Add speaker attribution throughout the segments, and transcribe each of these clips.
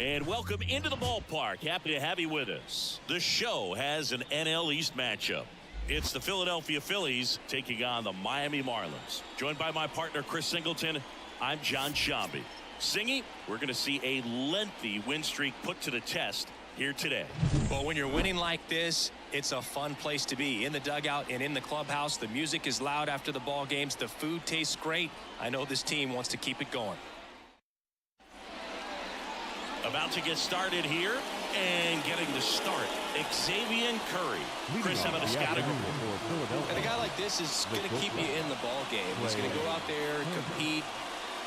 Speaker 1: And welcome into the ballpark. Happy to have you with us. The show has an NL East matchup. It's the Philadelphia Phillies taking on the Miami Marlins. Joined by my partner, Chris Singleton, I'm John Shambi. Singy, we're going to see a lengthy win streak put to the test here today.
Speaker 2: Well, when you're winning like this, it's a fun place to be. In the dugout and in the clubhouse, the music is loud after the ball games. The food tastes great. I know this team wants to keep it going.
Speaker 1: About to get started here and getting the start, Xavier Curry. Chris, how about a scouting report?
Speaker 2: And a guy like this is going to keep you in the ball game. He's going to go out there, compete.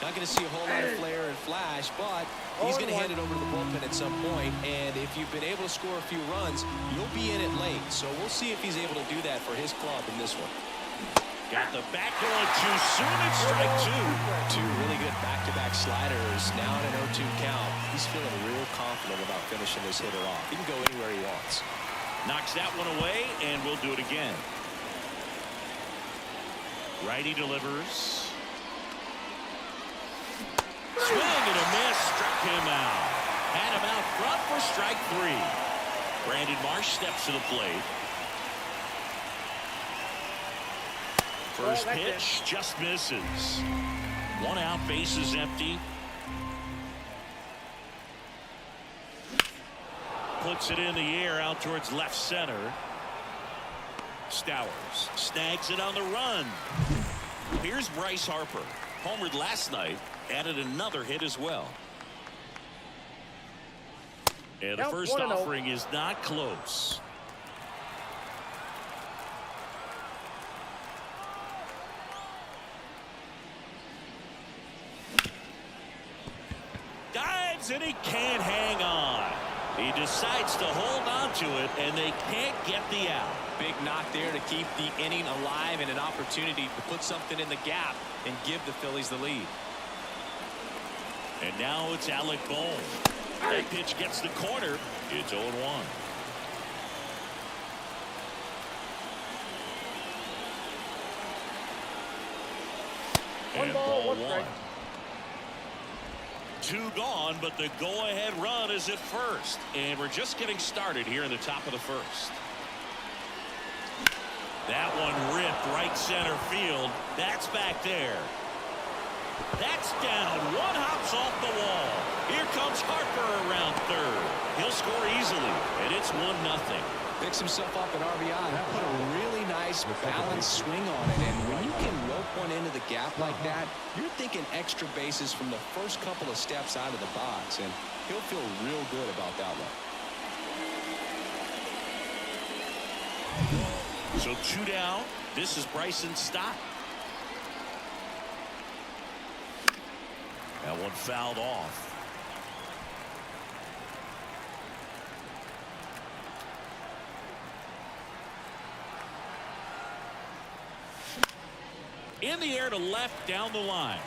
Speaker 2: Not going to see a whole lot of flair and flash, but he's going to hand it over to the bullpen at some point. And if you've been able to score a few runs, you'll be in it late. So we'll see if he's able to do that for his club in this one.
Speaker 1: Got the back going too soon. It's strike two.
Speaker 2: Two really good back-to-back sliders. Now in an 0-2 count. He's feeling real confident about finishing this hitter off. He can go anywhere he wants.
Speaker 1: Knocks that one away, and we'll do it again. Righty delivers. Swing and a miss. Struck him out. Had him out front for strike three. Brandon Marsh steps to the plate. First pitch just misses. One out, bases empty. Puts it in the air out towards left center. Stowers snags it on the run. Here's Bryce Harper. Homered last night, added another hit as well. And the first offering is not close. Dives and he can't hang on. He decides to hold on to it, and they can't get the out.
Speaker 2: Big knock there to keep the inning alive and an opportunity to put something in the gap and give the Phillies the lead.
Speaker 1: And now it's Alec Bohm. That pitch gets the corner. It's 0-1. And ball one. Two gone, but the go-ahead run is at first. And we're just getting started here in the top of the first. That one ripped right center field. That's back there. That's down. One hops off the wall. Here comes Harper around third. He'll score easily, and it's 1-0.
Speaker 2: Picks himself up an RBI. Put a really nice balanced swing on it. And when you can rope one into the gap like that, you're thinking extra bases from the first couple of steps out of the box. And he'll feel real good about that one.
Speaker 1: So two down. This is Bryson Stott. That one fouled off. In the air to left down the line.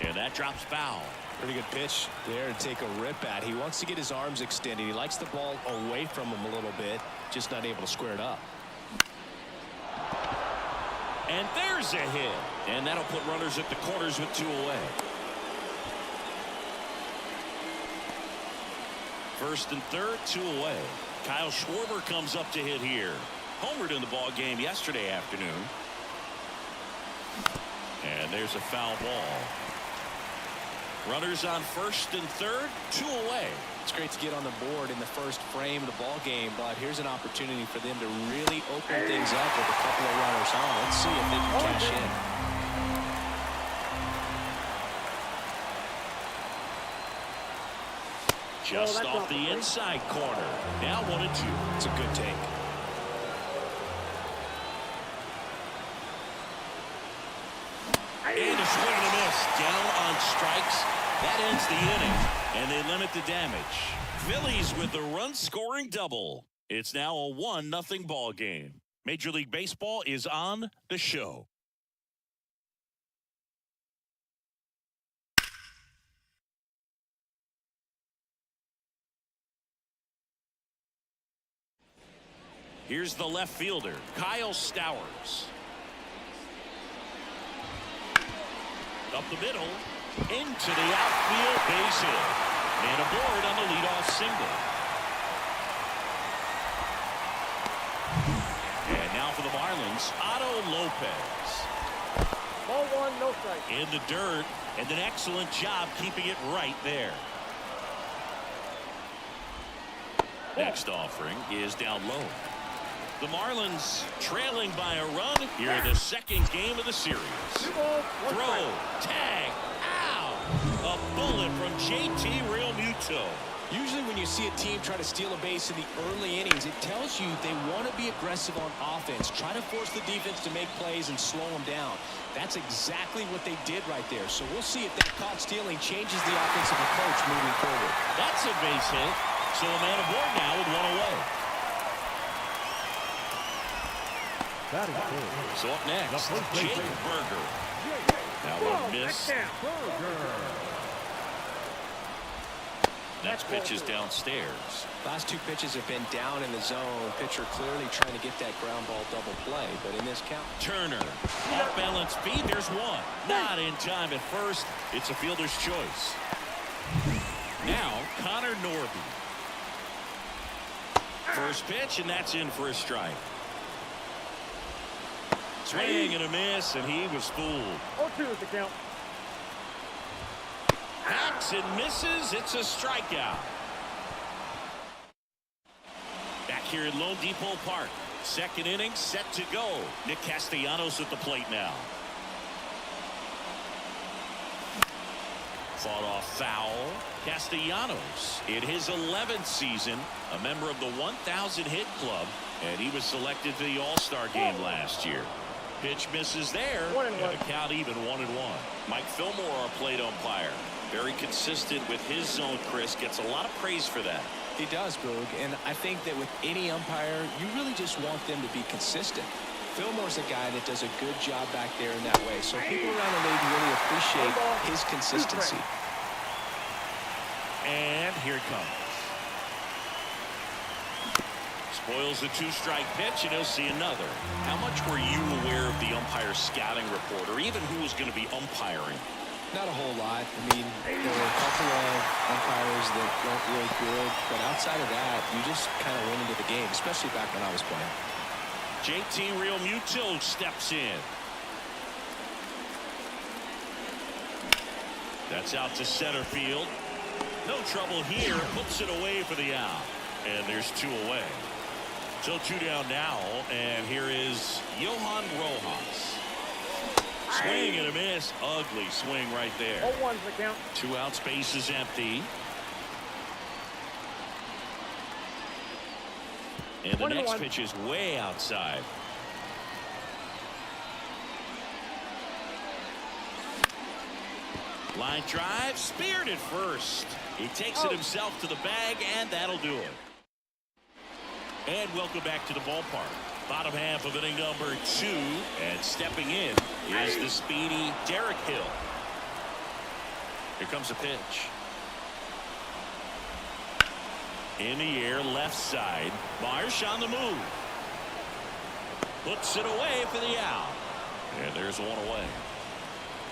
Speaker 1: And that drops foul.
Speaker 2: Pretty good pitch there to take a rip at. He wants to get his arms extended. He likes the ball away from him a little bit. Just not able to square it up.
Speaker 1: And there's a hit. And that'll put runners at the corners with two away. First and third, two away. Kyle Schwarber comes up to hit here. Homered in the ball game yesterday afternoon. And there's a foul ball. Runners on first and third, two away.
Speaker 2: It's great to get on the board in the first frame of the ball game, but here's an opportunity for them to really open things up with a couple of runners on. Let's see if they can cash in.
Speaker 1: Just off the inside corner. Now 1-2.
Speaker 2: It's a good take.
Speaker 1: And a swing and a miss. Down on strikes. That ends the inning, and they limit the damage. Phillies with the run-scoring double. It's now a 1-0 ball game. Major League Baseball is on the show. Here's the left fielder, Kyle Stowers. Up the middle, into the outfield, base hit. And aboard on the leadoff single. And now for the Marlins, Otto Lopez.
Speaker 3: Ball one, no strike.
Speaker 1: In the dirt, and an excellent job keeping it right there. Next offering is down low. The Marlins trailing by a run here in the second game of the series. Throw, tag, ow! A bullet from JT Realmuto.
Speaker 2: Usually when you see a team try to steal a base in the early innings, it tells you they want to be aggressive on offense. Try to force the defense to make plays and slow them down. That's exactly what they did right there. So we'll see if that caught stealing changes the offensive approach moving forward.
Speaker 1: That's a base hit. So a man aboard now with one away. So up next, Jake Burger. Now a miss. Next pitch is downstairs.
Speaker 2: Last two pitches have been down in the zone. Pitcher clearly trying to get that ground ball double play, but in this count.
Speaker 1: Turner, off balance speed, there's one. Not in time at first. It's a fielder's choice. Now, Connor Norby. First pitch, and that's in for a strike. Swing and a miss, and he was fooled.
Speaker 3: 0-2 is the count.
Speaker 1: Hacks and misses. It's a strikeout. Back here at Lone Depot Park. Second inning set to go. Nick Castellanos at the plate now. Fought off foul. Castellanos in his 11th season, a member of the 1,000 hit club, and he was selected to the All-Star game last year. Pitch misses there.
Speaker 3: 1-1.
Speaker 1: And the count even 1-1. Mike Fillmore, our plate umpire. Very consistent with his zone, Chris. Gets a lot of praise for that.
Speaker 2: He does, Boog, and I think that with any umpire, you really just want them to be consistent. Fillmore's a guy that does a good job back there in that way, so people around the league really appreciate his consistency.
Speaker 1: And here it comes. Spoils the two-strike pitch, and he'll see another. How much were you aware of the umpire scouting report, or even who was going to be umpiring?
Speaker 2: Not a whole lot. I mean, there were a couple of umpires that weren't really good, but outside of that, you just kind of went into the game, especially back when I was playing.
Speaker 1: JT Realmuto steps in. That's out to center field. No trouble here. Puts it away for the out. And there's two away. So two down now. And here is Johan Rojas. Swing and a miss. Ugly swing right there.
Speaker 3: 0-1's the count.
Speaker 1: Two out, space is empty. And the next pitch is way outside. Line drive, speared at first. He takes it himself to the bag, and that'll do it. And welcome back to the ballpark. Bottom half of inning number 2, and stepping in is the speedy Derek Hill. Here comes a pitch. In the air, left side. Marsh on the move. Puts it away for the out. And there's one away.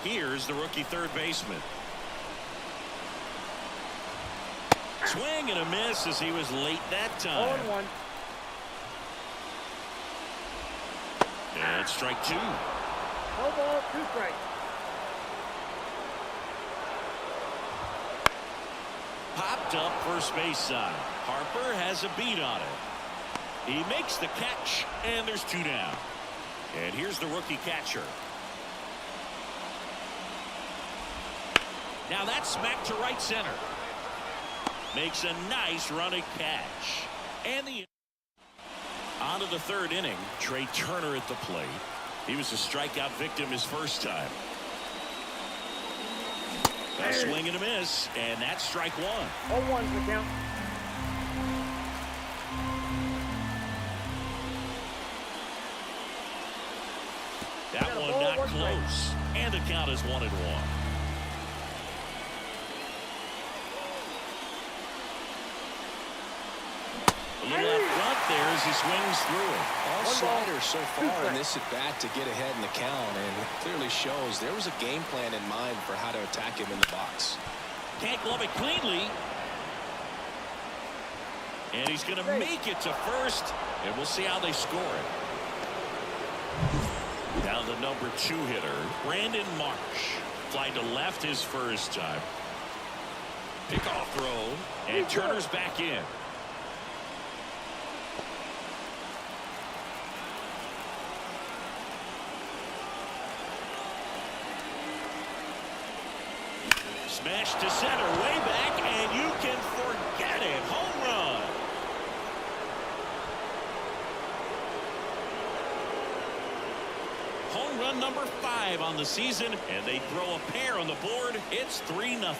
Speaker 1: Here's the rookie third baseman. Swing and a miss as he was late that time.
Speaker 3: 0-1.
Speaker 1: And strike two.
Speaker 3: No ball, 2 strikes.
Speaker 1: Popped up first base side. Harper has a beat on it. He makes the catch, and there's 2 down. And here's the rookie catcher. Now that's smacked to right center. Makes a nice running catch. And the on to the third inning. Trey Turner at the plate. He was a strikeout victim his first time. A swing and a miss, and that's strike 1.
Speaker 3: 0-1's the count.
Speaker 1: That one not close, and the count is 1-1. A little up front there as he swings through it.
Speaker 2: All sliders so far in this at-bat to get ahead in the count, and it clearly shows there was a game plan in mind for how to attack him in the box.
Speaker 1: Can't glove it cleanly, And he's going to make it to first. And we'll see how they score it. Now the number 2 hitter, Brandon Marsh. Fly to left his first time. Pickoff throw. And Turner's back in. Smash to center, way back, and you can forget it. Home run. Home run number 5 on the season, and they throw a pair on the board. It's 3-0.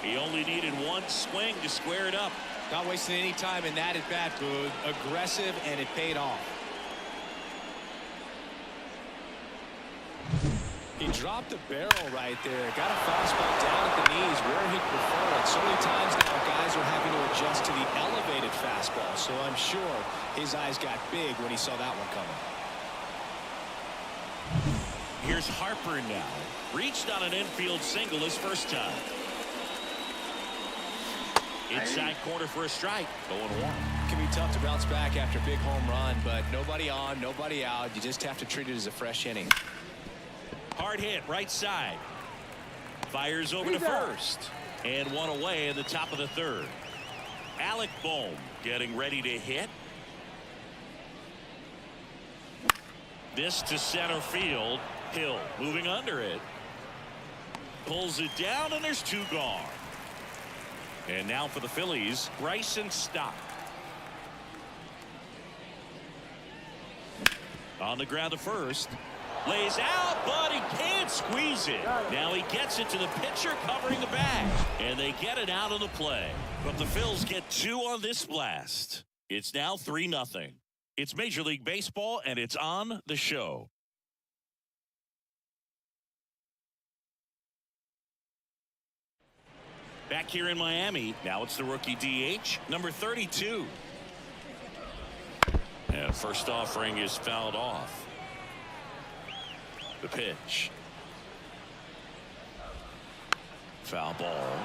Speaker 1: He only needed one swing to square it up.
Speaker 2: Not wasting any time in that at bat, Boog. Aggressive, and it paid off. He dropped the barrel right there. Got a fastball down at the knees where he'd prefer it. So many times now guys are having to adjust to the elevated fastball. So I'm sure his eyes got big when he saw that one coming.
Speaker 1: Here's Harper now. Reached on an infield single his first time. Inside corner for a strike. 0-1.
Speaker 2: Can be tough to bounce back after a big home run, but nobody on, nobody out. You just have to treat it as a fresh inning.
Speaker 1: Hard hit right side. Fires over to first. And one away in the top of the 3rd. Alec Bohm getting ready to hit. This to center field. Hill moving under it. Pulls it down, and there's 2 gone. And now for the Phillies, Bryson Stott. On the ground to first. Lays out, but he can't squeeze it. Now he gets it to the pitcher covering the bag. And they get it out of the play. But the Phils get 2 on this blast. It's now 3-0. It's Major League Baseball, and it's on the show. Back here in Miami, now it's the rookie DH, number 32. And first offering is fouled off. The pitch. Foul ball.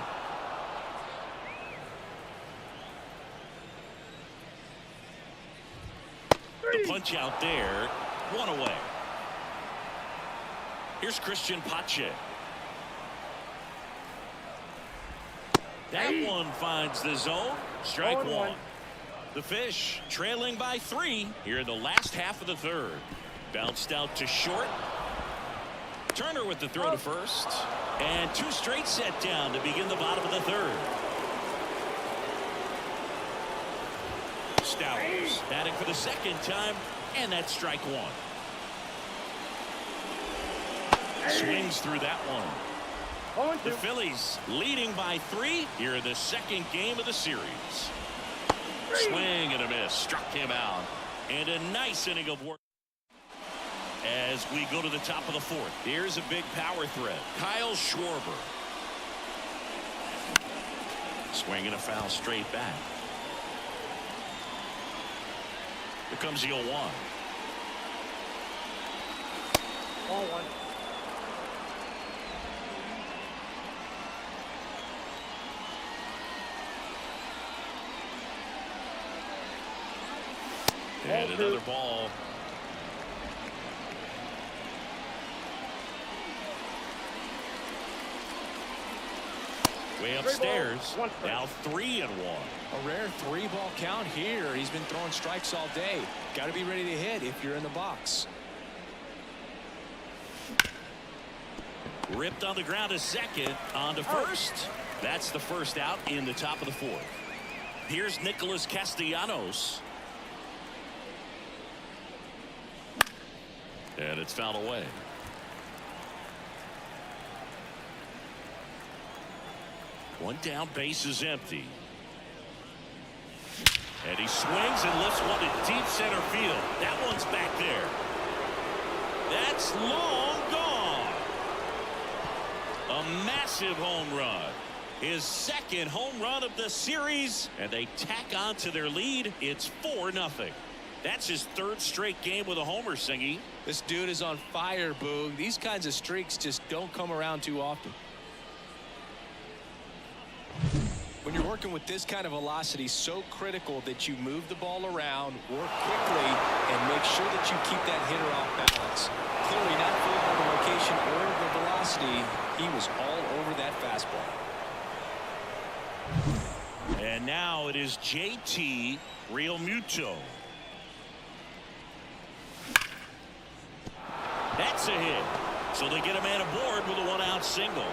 Speaker 1: The punch out there. 1 away. Here's Christian Pache. That one finds the zone. Strike 1. The Fish trailing by 3 here in the last half of the 3rd. Bounced out to short. Turner with the throw to first. And 2 straight set down to begin the bottom of the 3rd. Stowers batting for the 2nd time, and that's strike 1. Swings through that one. The Phillies leading by 3 here in the 2nd game of the series. Swing and a miss. Struck him out. And a nice inning of work. As we go to the top of the 4th, here's a big power threat. Kyle Schwarber. Swinging a foul straight back. Here comes the 0-1.
Speaker 3: Ball 1.
Speaker 1: And another ball. Way upstairs. Now 3-1.
Speaker 2: A rare 3-ball count here. He's been throwing strikes all day. Got to be ready to hit if you're in the box.
Speaker 1: Ripped on the ground to second. On to first. That's the first out in the top of the 4th. Here's Nicholas Castellanos. And it's fouled away. One down, base is empty. And he swings and lifts one to deep center field. That one's back there. That's long gone. A massive home run. His 2nd home run of the series. And they tack on to their lead. It's 4-0. That's his 3rd straight game with a homer, Singy.
Speaker 2: This dude is on fire, Boog. These kinds of streaks just don't come around too often. When you're working with this kind of velocity, so critical that you move the ball around, work quickly, and make sure that you keep that hitter off balance. Clearly not fooled by the location or the velocity. He was all over that fastball.
Speaker 1: And now it is JT Realmuto. That's a hit. So they get a man aboard with a one-out single.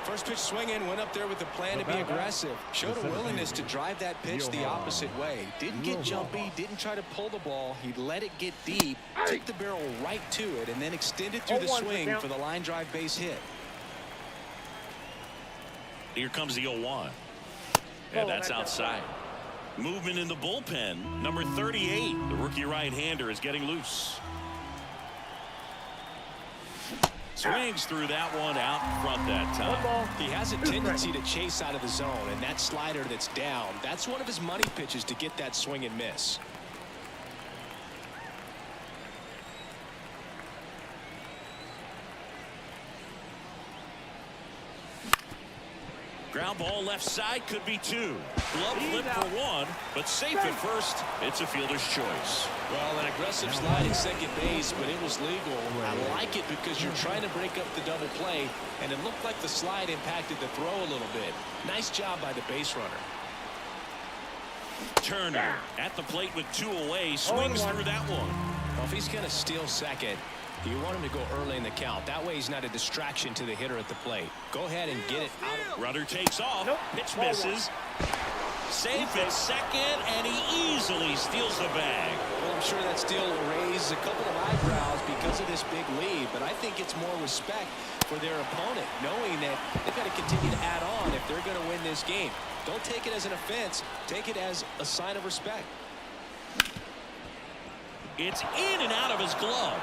Speaker 2: First pitch swinging, went up there with the plan to be aggressive. Showed a willingness to drive that pitch the opposite way. Didn't get jumpy, didn't try to pull the ball. He let it get deep, took the barrel right to it, and then extended through the swing for the line drive base hit.
Speaker 1: Here comes the 0-1. And that's outside. Movement in the bullpen. Number 38, the rookie right-hander, is getting loose. Swings through that one out in front that time.
Speaker 2: He has a tendency to chase out of the zone, and that slider that's down, that's one of his money pitches to get that swing and miss.
Speaker 1: Ground ball left side, could be two. Glove flip for one, but safe at first. It's a fielder's choice.
Speaker 2: Well, an aggressive slide at second base, but it was legal. I like it because you're trying to break up the double play, and it looked like the slide impacted the throw a little bit. Nice job by the base runner.
Speaker 1: Turner at the plate with two away, swings through that one.
Speaker 2: Well, if he's going to steal second, you want him to go early in the count. That way he's not a distraction to the hitter at the plate. Go ahead and get it out.
Speaker 1: Runner takes off. Pitch misses. Safe at second, and he easily steals the bag.
Speaker 2: Well, I'm sure that steal will raise a couple of eyebrows because of this big lead, but I think it's more respect for their opponent, knowing that they've got to continue to add on if they're going to win this game. Don't take it as an offense. Take it as a sign of respect.
Speaker 1: It's in and out of his glove.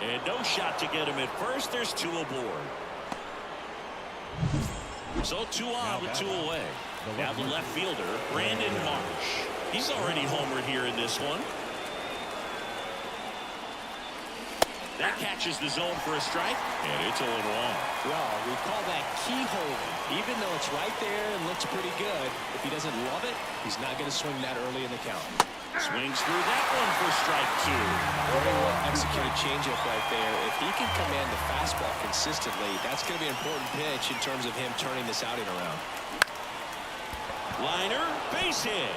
Speaker 1: And no shot to get him at first. There's two aboard. So 2 on with 2 away. Now the left fielder, Brandon Marsh. He's already homered here in this one. That catches the zone for a strike, and it's 0-1.
Speaker 2: Well, we call that keyholing. Even though it's right there and looks pretty good, if he doesn't love it, he's not going to swing that early in the count.
Speaker 1: Swings through that one for strike 2.
Speaker 2: Very well executed changeup right there. If he can command the fastball consistently, that's going to be an important pitch in terms of him turning this outing around.
Speaker 1: Liner, base hit.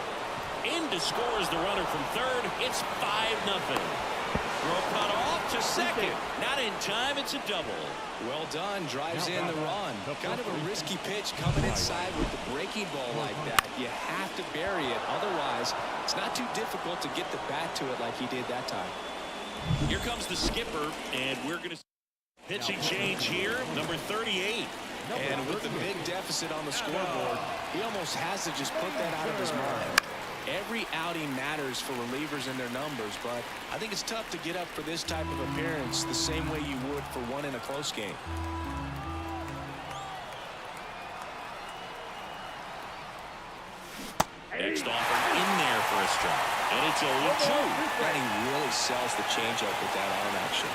Speaker 1: In to score is the runner from third. It's 5-0. Throw cut off to second. Not in time. It's a double.
Speaker 2: Well done. Drives in the run. Kind of a risky pitch coming inside with the breaking ball like that. You have to bury it. Otherwise, it's not too difficult to get the bat to it like he did that time.
Speaker 1: Here comes the skipper, and we're going to pitching change here. Number 38.
Speaker 2: And with the big deficit on the scoreboard, he almost has to just put that out of his mind. Every outing matters for relievers and their numbers, but I think it's tough to get up for this type of appearance the same way you would for one in a close game.
Speaker 1: Next offer in there for a strike, and it's 0-2.
Speaker 2: And he really sells the changeup with that arm action.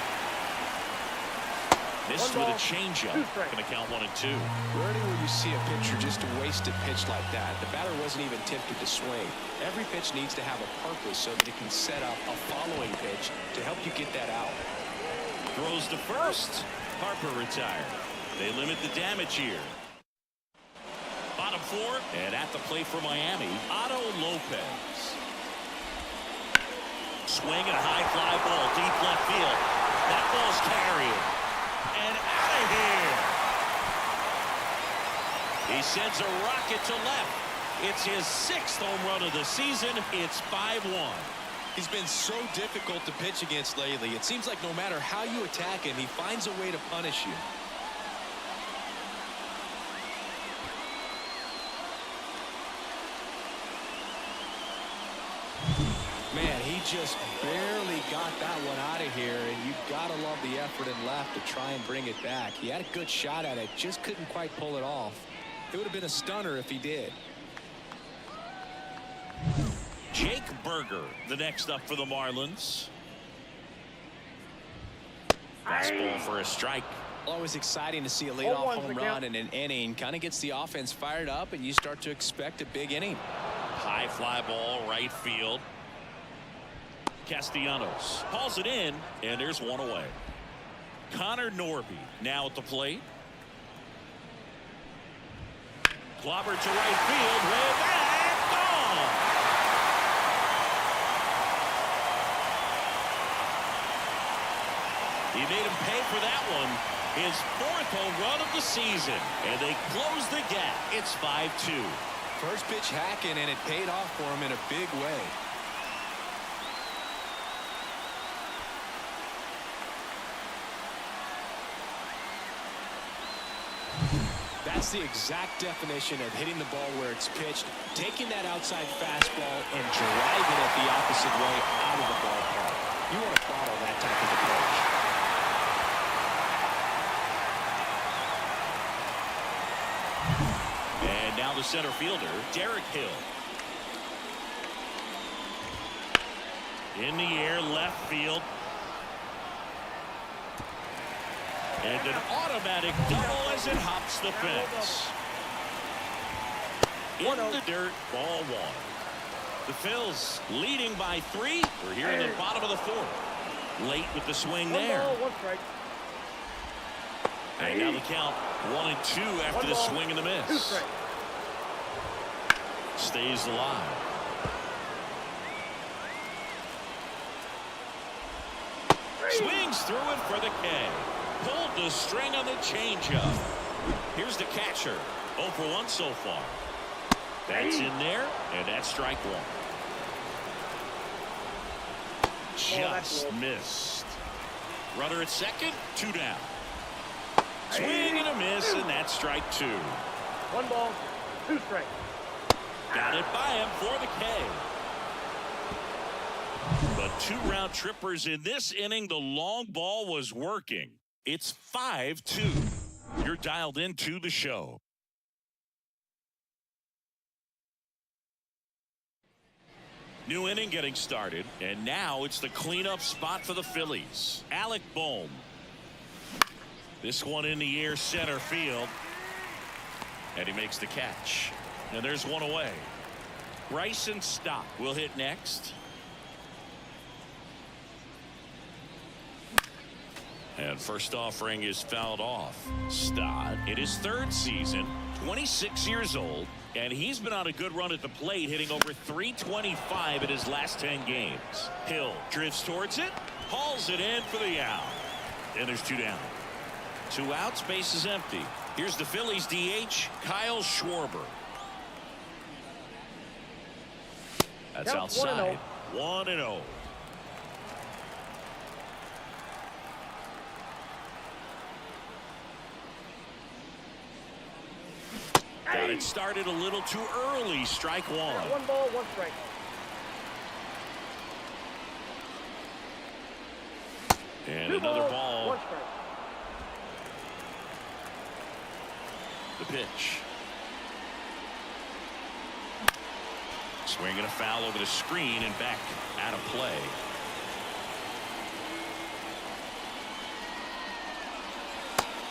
Speaker 1: Missed with a changeup. Going to count 1 and 2.
Speaker 2: Rarely will you see a pitcher just waste a pitch like that. The batter wasn't even tempted to swing. Every pitch needs to have a purpose so that it can set up a following pitch to help you get that out.
Speaker 1: Throws to first. Harper retired. They limit the damage here. Bottom 4, and at the plate for Miami, Otto Lopez. Swing and a high fly ball, deep left field. That ball's carried. And out of here. He sends a rocket to left. It's his 6th home run of the season. It's 5-1.
Speaker 2: He's been so difficult to pitch against lately. It seems like no matter how you attack him, he finds a way to punish you. Man, he just barely got that one out of here, and you've got to love the effort and left to try and bring it back. He had a good shot at it, just couldn't quite pull it off. It would have been a stunner if he did.
Speaker 1: Jake Berger, the next up for the Marlins. Fastball for a strike.
Speaker 2: Always exciting to see a
Speaker 3: 0-1's
Speaker 2: leadoff
Speaker 3: the
Speaker 2: home
Speaker 3: count.
Speaker 2: run in an inning. Kind of gets the offense fired up, and you start to expect a big inning.
Speaker 1: High fly ball, right field. Castellanos hauls it in, and there's one away. Connor Norby now at the plate. Clobbered to right field, way back, gone. He made him pay for that one. His 4th home run of the season, and they close the gap. It's 5-2.
Speaker 2: First pitch hacking, and it paid off for him in a big way. That's the exact definition of hitting the ball where it's pitched, taking that outside fastball and driving it the opposite way out of the ballpark. You want to follow that type of approach.
Speaker 1: And now the center fielder, Derek Hill. In the air, left field. And an automatic double as it hops the fence. In the dirt, ball 1. The Phils leading by 3. We're here in the bottom of the 4th. Late with the swing there.
Speaker 3: 1 strike.
Speaker 1: And now the count 1-2 after the swing and the
Speaker 3: 2
Speaker 1: miss.
Speaker 3: strike.
Speaker 1: Stays alive. Swings through it for the K. Pulled the string on the changeup. Here's the catcher. 0 for 1 so far. That's in there, and that's strike 1. Just missed. Runner at second, 2 down. Swing and a miss, and that's strike 2.
Speaker 3: 1 ball, 2 strike.
Speaker 1: Got it by him for the K. But 2 round trippers in this inning. The long ball was working. It's 5-2. You're dialed into the show. New inning getting started, and now it's the cleanup spot for the Phillies. Alec Bohm. This one in the air, center field. And he makes the catch. And there's one away. Bryson Stott will hit next. And first offering is fouled off. Stott in his 3rd season, 26 years old, and he's been on a good run at the plate, hitting over .325 in his last 10 games. Hill drifts towards it, hauls it in for the out. And there's 2 down. 2 outs, base is empty. Here's the Phillies DH, Kyle Schwarber. That's outside. 1-0. Got it started a little too early. Strike 1.
Speaker 3: 1 ball, 1 strike.
Speaker 1: And
Speaker 3: 2
Speaker 1: another
Speaker 3: balls,
Speaker 1: ball.
Speaker 3: 1 strike.
Speaker 1: The pitch. Swinging a foul over the screen and back out of play.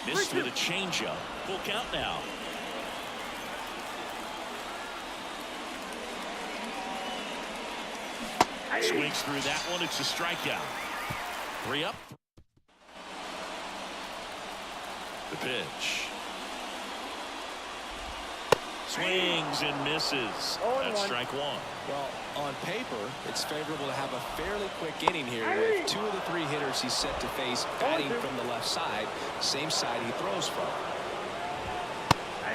Speaker 1: Missed with a changeup. Full count now. Swings through that one. It's a strikeout. 3 up. The pitch. Swings and misses. That's strike 1.
Speaker 2: Well, on paper, it's favorable to have a fairly quick inning here with 2 of the 3 hitters he's set to face batting from the left side, same side he throws from.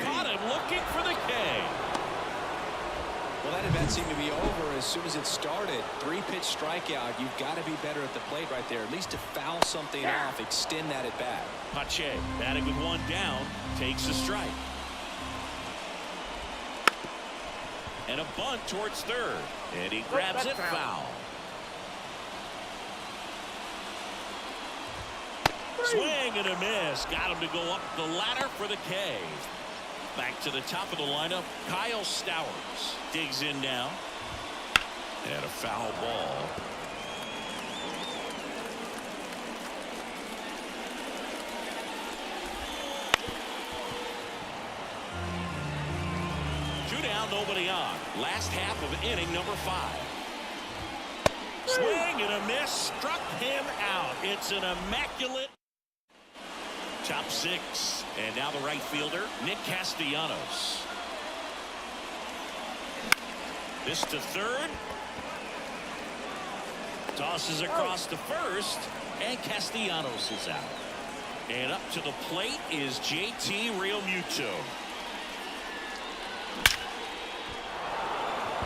Speaker 1: Got him looking for the K.
Speaker 2: Well, that event seemed to be over as soon as it started. 3-pitch strikeout. You've got to be better at the plate right there, at least to foul something off, extend that at bat.
Speaker 1: Pache batting with 1 down, takes a strike. And a bunt towards third. And he grabs it, foul. Swing and a miss. Got him to go up the ladder for the K. Back to the top of the lineup, Kyle Stowers digs in now. And a foul ball. nobody on. Last half of inning number 5. Swing and a miss. Struck him out. It's an immaculate top 6. And now the right fielder, Nick Castellanos. This to third. Tosses across to first. And Castellanos is out. And up to the plate is JT Realmuto.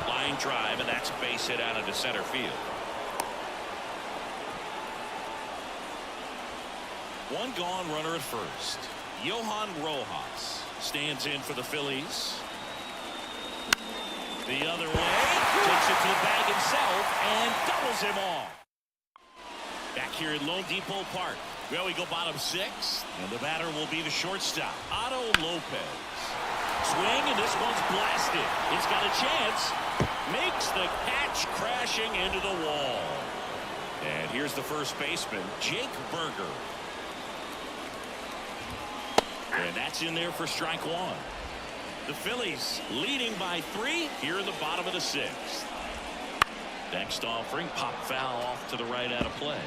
Speaker 1: Line drive, and that's base hit out into center field. One gone, runner at first. Johan Rojas stands in for the Phillies. The other way, takes it to the bag himself and doubles him off. Back here at Lone Depot Park. Well, we go bottom 6, and the batter will be the shortstop, Otto Lopez. Swing, and this one's blasted. It's got a chance. Makes the catch, crashing into the wall. And here's the first baseman, Jake Berger. And that's in there for strike 1. The Phillies leading by 3 here in the bottom of the 6th. Next offering, pop foul off to the right out of play.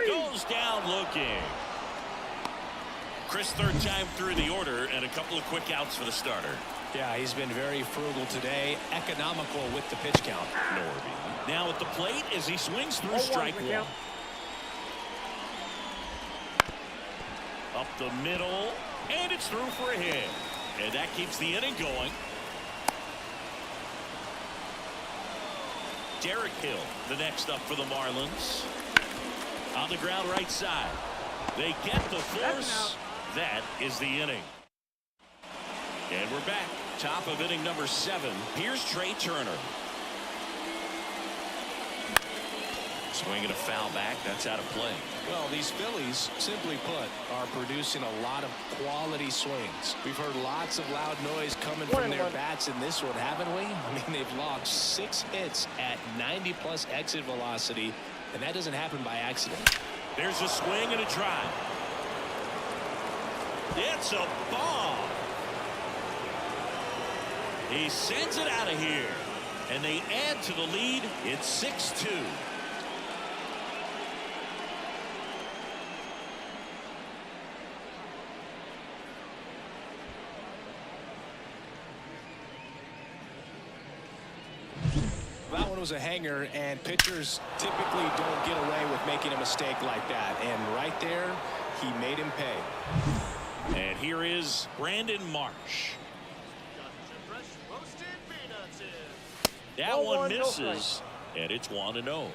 Speaker 1: Goes down looking. Chris, third time through the order, and a couple of quick outs for the starter.
Speaker 2: Yeah, he's been very frugal today, economical with the pitch count.
Speaker 1: Norby now at the plate as he swings through strike 1. Up the middle, and it's through for a hit. And that keeps the inning going. Derek Hill, the next up for the Marlins. On the ground right side. They get the force. That is the inning. And we're back. Top of inning number 7. Here's Trey Turner. Swinging a foul back. That's out of play.
Speaker 2: Well, these Phillies, simply put, are producing a lot of quality swings. We've heard lots of loud noise coming from their bats in this one, haven't we? I mean, they've logged 6 hits at 90+ exit velocity, and that doesn't happen by accident.
Speaker 1: There's a swing and a drive. It's a ball. He sends it out of here, and they add to the lead. It's 6-2.
Speaker 2: That one was a hanger, and pitchers typically don't get away with making a mistake like that. And right there, he made him pay.
Speaker 1: And here is Brandon Marsh. That one misses, and it's 1-0.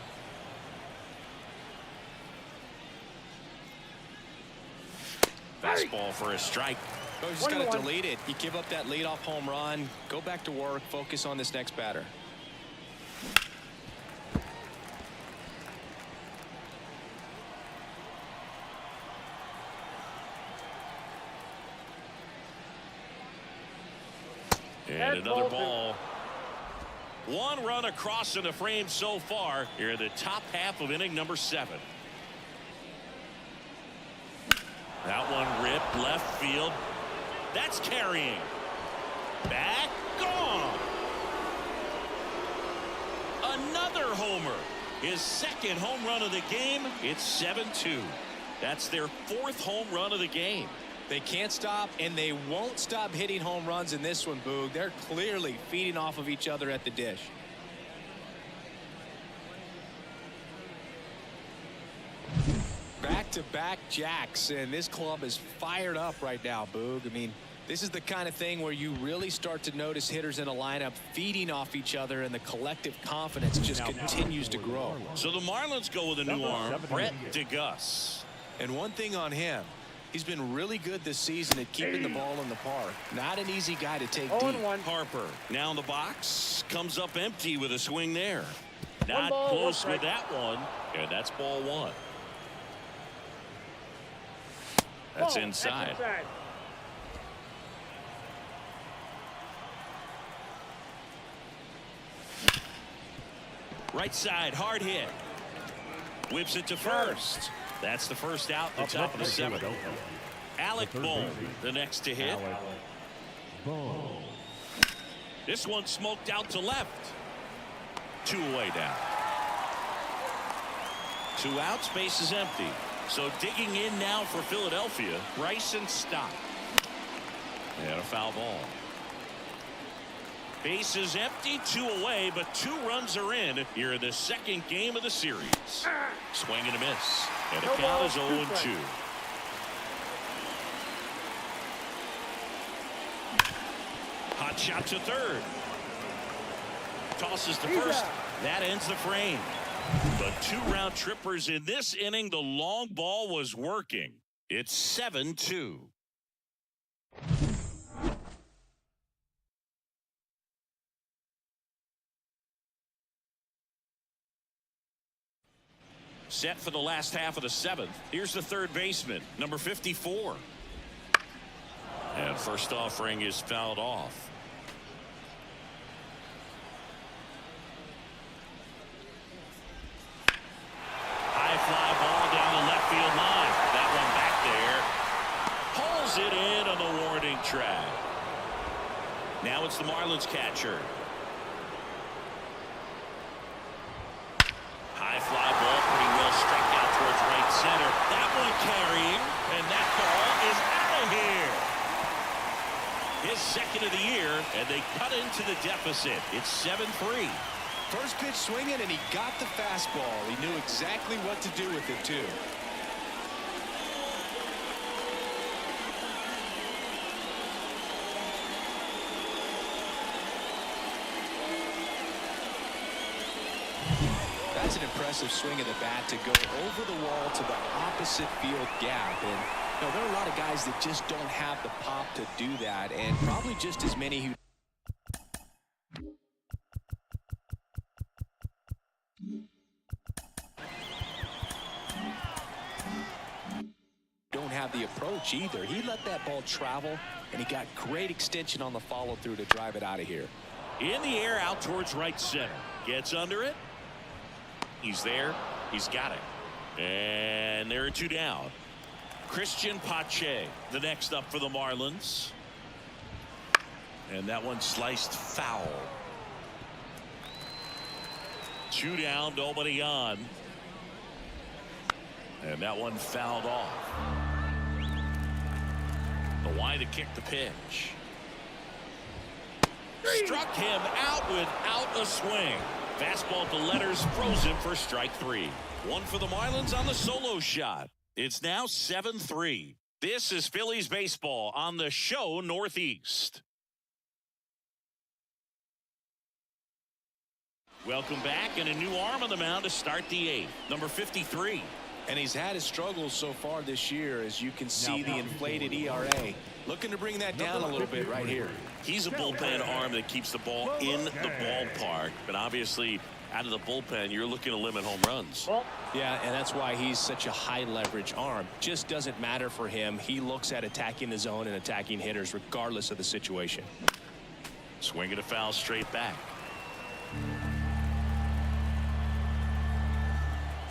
Speaker 1: Fastball for a strike.
Speaker 2: Oh, he's just got to delete it. You give up that leadoff home run, go back to work, focus on this next batter.
Speaker 1: And another ball. One run across in the frame so far here in the top half of inning number 7. That one ripped left field. That's carrying. Back, gone. Another homer. His second home run of the game. It's 7-2. That's their 4th home run of the game.
Speaker 2: They can't stop, and they won't stop hitting home runs in this one, Boog. They're clearly feeding off of each other at the dish. Back-to-back jacks, and this club is fired up right now, Boog. I mean, this is the kind of thing where you really start to notice hitters in a lineup feeding off each other, and the collective confidence just continues to grow.
Speaker 1: So the Marlins go with a new arm, Brett DeGus.
Speaker 2: And one thing on him, he's been really good this season at keeping the ball in the park. Not an easy guy to take deep.
Speaker 1: Harper now in the box, comes up empty with a swing there. Not close with that one, and that's ball 1. That's inside. Right side, hard hit. Whips it to first. That's the first out, the top of the 7th. Alec Bohm, the next to hit. This one smoked out to left. 2 away now. 2 outs, base is empty. So digging in now for Philadelphia, Bryson Stott. And a foul ball. Base is empty, 2 away, but 2 runs are in here in the second game of the series. Swing and a miss. And the count is 0-2. Hot shot to third. Tosses to first. That ends the frame. But 2 round trippers in this inning. The long ball was working. It's 7-2. Set for the last half of the 7th. Here's the third baseman, number 54. And first offering is fouled off. High fly ball down the left field line. That one back there. Pulls it in on the warning track. Now it's the Marlins catcher. High fly ball, pretty well struck out towards right center. That one carrying, and that ball is out of here. His second of the year, and they cut into the deficit. It's 7-3.
Speaker 2: First pitch swinging, and he got the fastball. He knew exactly what to do with it, too. That's an impressive swing of the bat to go over the wall to the opposite field gap. And you know, there are a lot of guys that just don't have the pop to do that, and probably just as many who don't have the approach either. He let that ball travel, and he got great extension on the follow through to drive it out of here.
Speaker 1: In the air out towards right center. Gets under it. He's there. He's got it. And there are 2 down. Christian Pache, the next up for the Marlins. And that one sliced foul. 2 down, nobody on. And that one fouled off. The wide to kick the pitch. Struck him out without a swing. Fastball to letters, frozen for strike 3. 1 for the Marlins on the solo shot. It's now 7-3. This is Phillies baseball on the show Northeast. Welcome back, and a new arm on the mound to start the 8th. Number 53.
Speaker 2: And he's had his struggles so far this year, as you can see the inflated ERA. Looking to bring that down a little bit right here.
Speaker 1: He's a bullpen arm that keeps the ball in the ballpark, but obviously out of the bullpen you're looking to limit home runs.
Speaker 2: Yeah, and that's why he's such a high leverage arm. Just doesn't matter for him. He looks at attacking the zone and attacking hitters regardless of the situation.
Speaker 1: Swinging a foul straight back.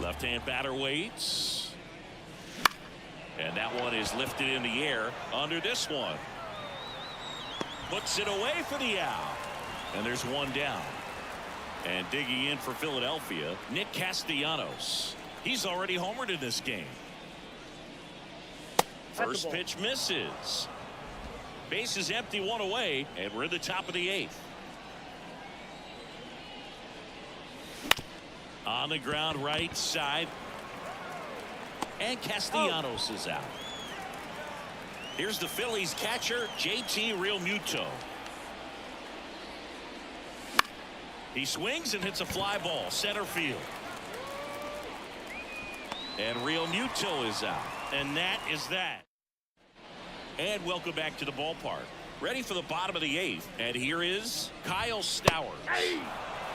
Speaker 1: Left-hand batter waits. And that one is lifted in the air under this one. Puts it away for the out. And there's 1 down. And digging in for Philadelphia, Nick Castellanos. He's already homered in this game. First pitch misses. Base is empty, 1 away, and we're in the top of the 8th. On the ground right side. And Castellanos is out. Here's the Phillies catcher, JT Realmuto. He swings and hits a fly ball center field. And Realmuto is out. And that is that. And welcome back to the ballpark. Ready for the bottom of the 8th. And here is Kyle Stowers.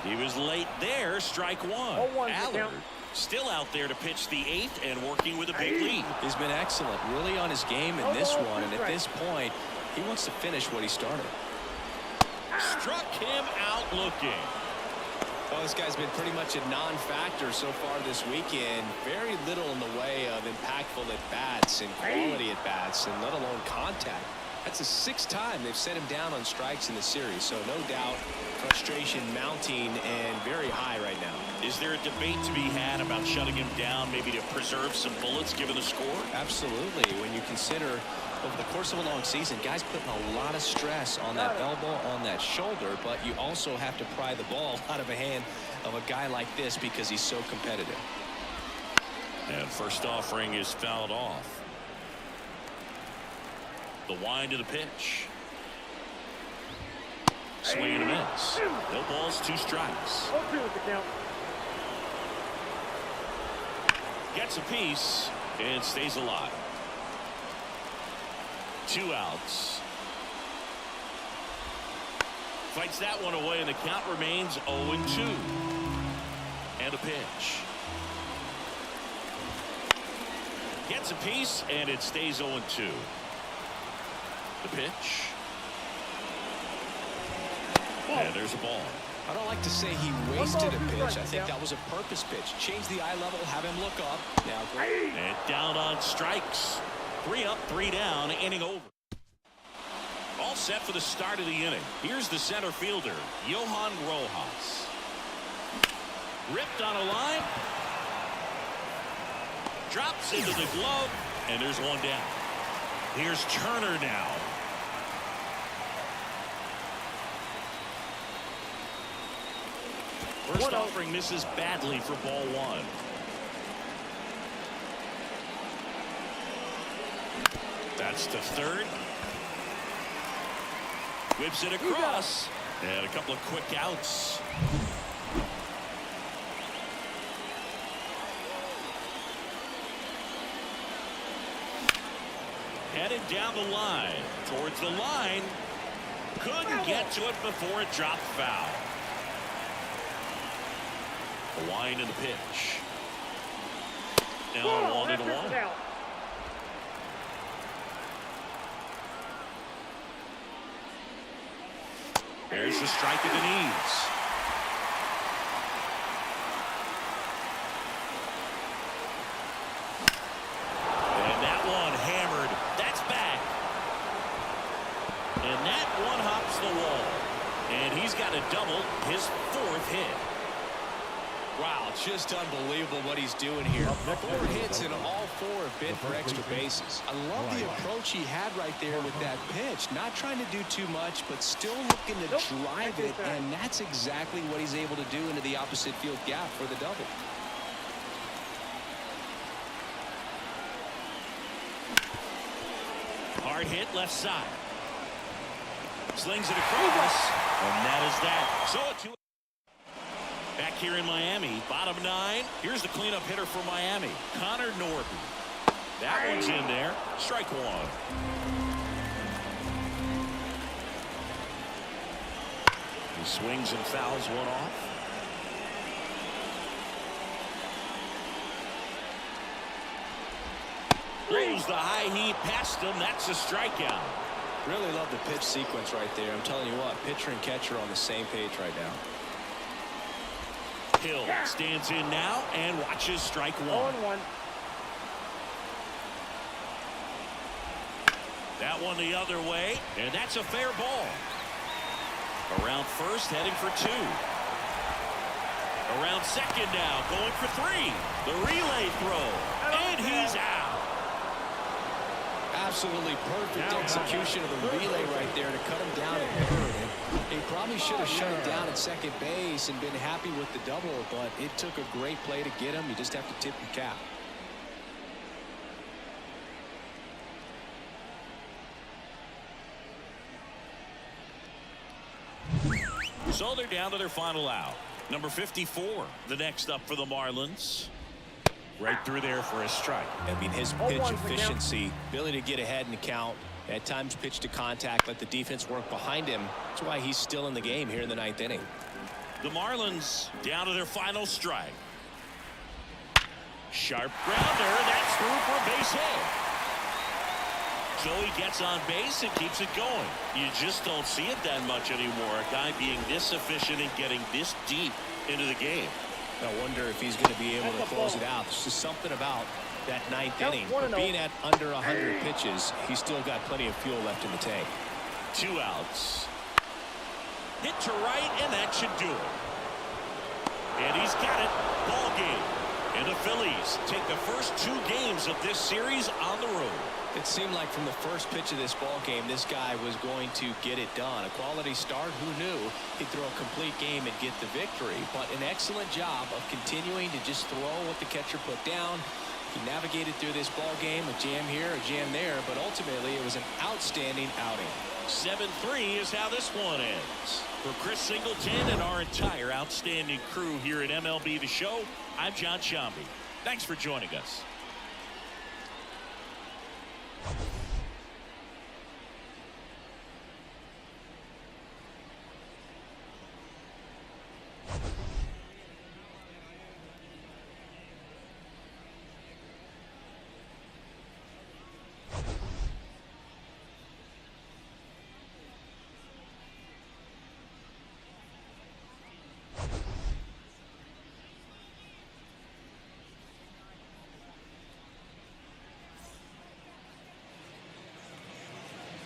Speaker 1: He was late there. Strike 1. Allard still out there to pitch the 8th and working with a big lead.
Speaker 2: He's been excellent, really on his game in this one. And at this point, he wants to finish what he started.
Speaker 1: Struck him out looking.
Speaker 2: Well, this guy's been pretty much a non-factor so far this weekend. Very little in the way of impactful at-bats and quality at-bats, and let alone contact. That's the 6th time they've set him down on strikes in the series, so no doubt frustration mounting and very high right now.
Speaker 1: Is there a debate to be had about shutting him down, maybe to preserve some bullets given the score?
Speaker 2: Absolutely. When you consider over the course of a long season, guys putting a lot of stress on that elbow, on that shoulder, but you also have to pry the ball out of the hand of a guy like this because he's so competitive.
Speaker 1: And first offering is fouled off. The wind of the pitch. Swing and a miss. No balls, 2 strikes.
Speaker 3: 0-2 with the count.
Speaker 1: Gets a piece and stays alive. 2 outs. Fights that one away, and the count remains 0-2. And a pitch. Gets a piece, and it stays 0-2. The pitch. And there's a ball.
Speaker 2: I don't like to say he wasted a pitch. I think that was a purpose pitch. Change the eye level, have him look up. Now go.
Speaker 1: And down on strikes. 3 up, 3 down, inning over. All set for the start of the inning. Here's the center fielder, Johan Rojas. Ripped on a line. Drops into the glove, and there's one down. Here's Turner now. First offering misses badly for ball 1. That's to third. Whips it across. And a couple of quick outs. Headed down the line. Towards the line. Couldn't get to it before it dropped foul. The wind and the pitch. Now 1-1. There's the strike at the knees. And that one hammered. That's back. And that one hops the wall. And he's got a double, his 4th hit.
Speaker 2: Wow, just unbelievable what he's doing here. 4 hits and all 4 have been for extra bases. I love the approach he had right there with that pitch. Not trying to do too much, but still looking to drive it, and that's exactly what he's able to do into the opposite field gap for the double.
Speaker 1: Hard hit left side. Slings it across, and that is that. So a 2. Back here in Miami, bottom 9. Here's the cleanup hitter for Miami, Connor Norton. That one's in there. Strike 1. He swings and fouls one off. Throws the high heat past him. That's a strikeout.
Speaker 2: Really love the pitch sequence right there. I'm telling you what, pitcher and catcher on the same page right now.
Speaker 1: Hill stands in now and watches strike 1.
Speaker 3: 0-1.
Speaker 1: That one the other way, and that's a fair ball. Around first, heading for 2. Around second now, going for 3. The relay throw, and he's out.
Speaker 2: Absolutely perfect execution of the relay right there to cut him down at third. He probably should have shut it down at second base and been happy with the double, but it took a great play to get him. You just have to tip your cap.
Speaker 1: So they're down to their final out. Number 54, the next up for the Marlins. Right through there for a strike.
Speaker 2: I mean, his pitch efficiency, ability to get ahead in the count, at times pitch to contact, let the defense work behind him. That's why he's still in the game here in the 9th inning.
Speaker 1: The Marlins down to their final strike. Sharp grounder. That's through for a base hit. So he gets on base and keeps it going. You just don't see it that much anymore. A guy being this efficient and getting this deep into the game.
Speaker 2: I wonder if he's going to be able to close it out. There's just something about that ninth inning.
Speaker 3: Count 1-0.
Speaker 2: Being at under 100 pitches, he's still got plenty of fuel left in the tank.
Speaker 1: 2 outs. Hit to right, and that should do it. And he's got it. Ball game. And the Phillies take the first 2 games of this series on the road.
Speaker 2: It seemed like from the first pitch of this ball game, this guy was going to get it done. A quality start. Who knew he'd throw a complete game and get the victory? But an excellent job of continuing to just throw what the catcher put down. He navigated through this ball game, a jam here, a jam there, but ultimately it was an outstanding outing.
Speaker 1: 7-3 is how this one ends. For Chris Singleton and our entire outstanding crew here at MLB The Show, I'm John Shambi. Thanks for joining us.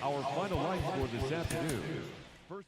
Speaker 4: Our final line score this afternoon. First.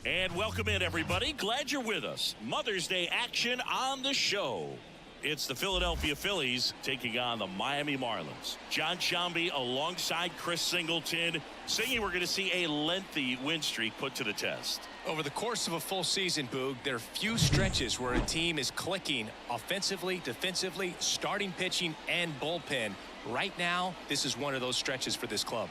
Speaker 4: And welcome in, everybody. Glad you're with us. Mother's Day action on the show. It's the Philadelphia Phillies taking on the Miami Marlins. John Shambi alongside Chris Singleton. Singy, we're going to see a lengthy win streak put to the test.
Speaker 2: Over the course of a full season, Boog, there are few stretches where a team is clicking offensively, defensively, starting pitching, and bullpen. Right now, this is one of those stretches for this club.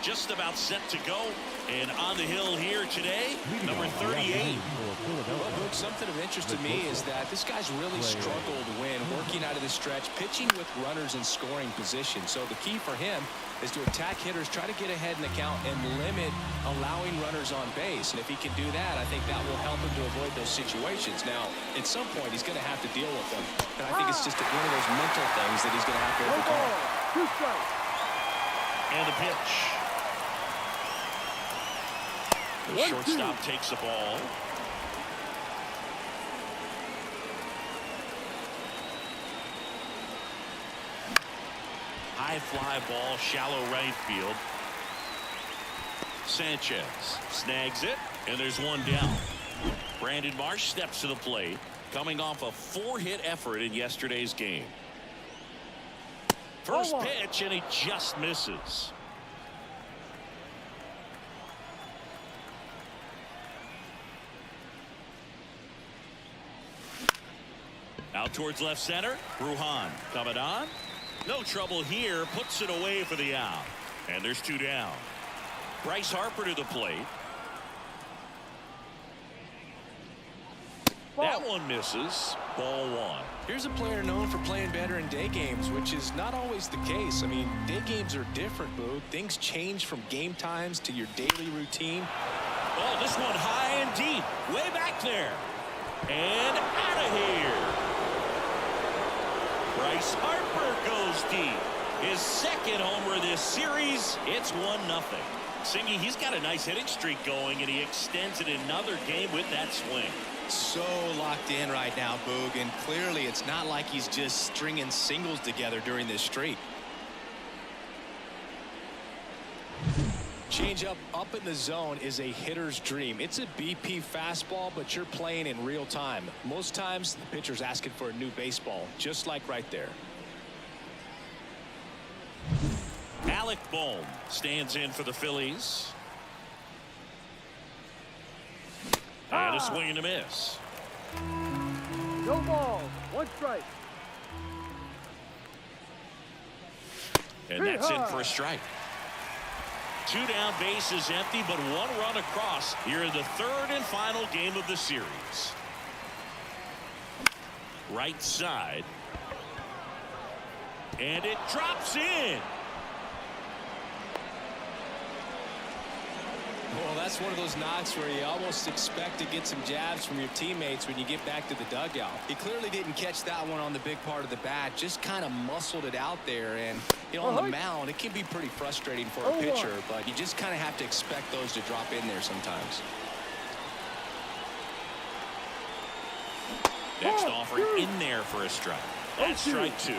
Speaker 1: Just about set to go. And on the hill here today, number 38.
Speaker 2: Well, Boog, something of interest to me is that this guy's really struggled when working out of the stretch, pitching with runners in scoring position. So the key for him is to attack hitters, try to get ahead in the count, and limit allowing runners on base. And if he can do that, I think that will help him to avoid those situations. Now, at some point, he's going to have to deal with them. And I think it's just one of those mental things that he's going to have to overcome.
Speaker 3: 2 strikes.
Speaker 1: And the pitch. The shortstop takes the ball. High fly ball, shallow right field. Sanchez snags it, and there's one down. Brandon Marsh steps to the plate, coming off a 4-hit effort in yesterday's game. First pitch, and he just misses. Out towards left center. Bruhan coming on. No trouble here. Puts it away for the out. And there's 2 down. Bryce Harper to the plate. That one misses. Ball 1.
Speaker 2: Here's a player known for playing better in day games, which is not always the case. I mean, day games are different, Boo. Things change from game times to your daily routine.
Speaker 1: Oh, this one high and deep. Way back there. And out of here. Bryce Harper goes deep. His second homer this series. It's 1-0. Singy, he's got a nice hitting streak going, and he extends it another game with that swing.
Speaker 2: So locked in right now, Boog, and clearly it's not like he's just stringing singles together during this streak. changeup up in the zone is a hitter's dream. It's a BP fastball, but you're playing in real time. Most times, the pitcher's asking for a new baseball, just like right there.
Speaker 1: Alec Bohm stands in for the Phillies. And a swing and a miss.
Speaker 3: No ball. One strike.
Speaker 1: And that's in for a strike. 2 down, bases empty, but 1 run across here in the 3rd and final game of the series. Right side. And it drops in.
Speaker 2: Well, that's one of those knocks where you almost expect to get some jabs from your teammates when you get back to the dugout. He clearly didn't catch that one on the big part of the bat, just kind of muscled it out there. And, you know, on the mound, it can be pretty frustrating for a pitcher, but you just kind of have to expect those to drop in there sometimes.
Speaker 1: Next offering in there for a strike. That's strike 2.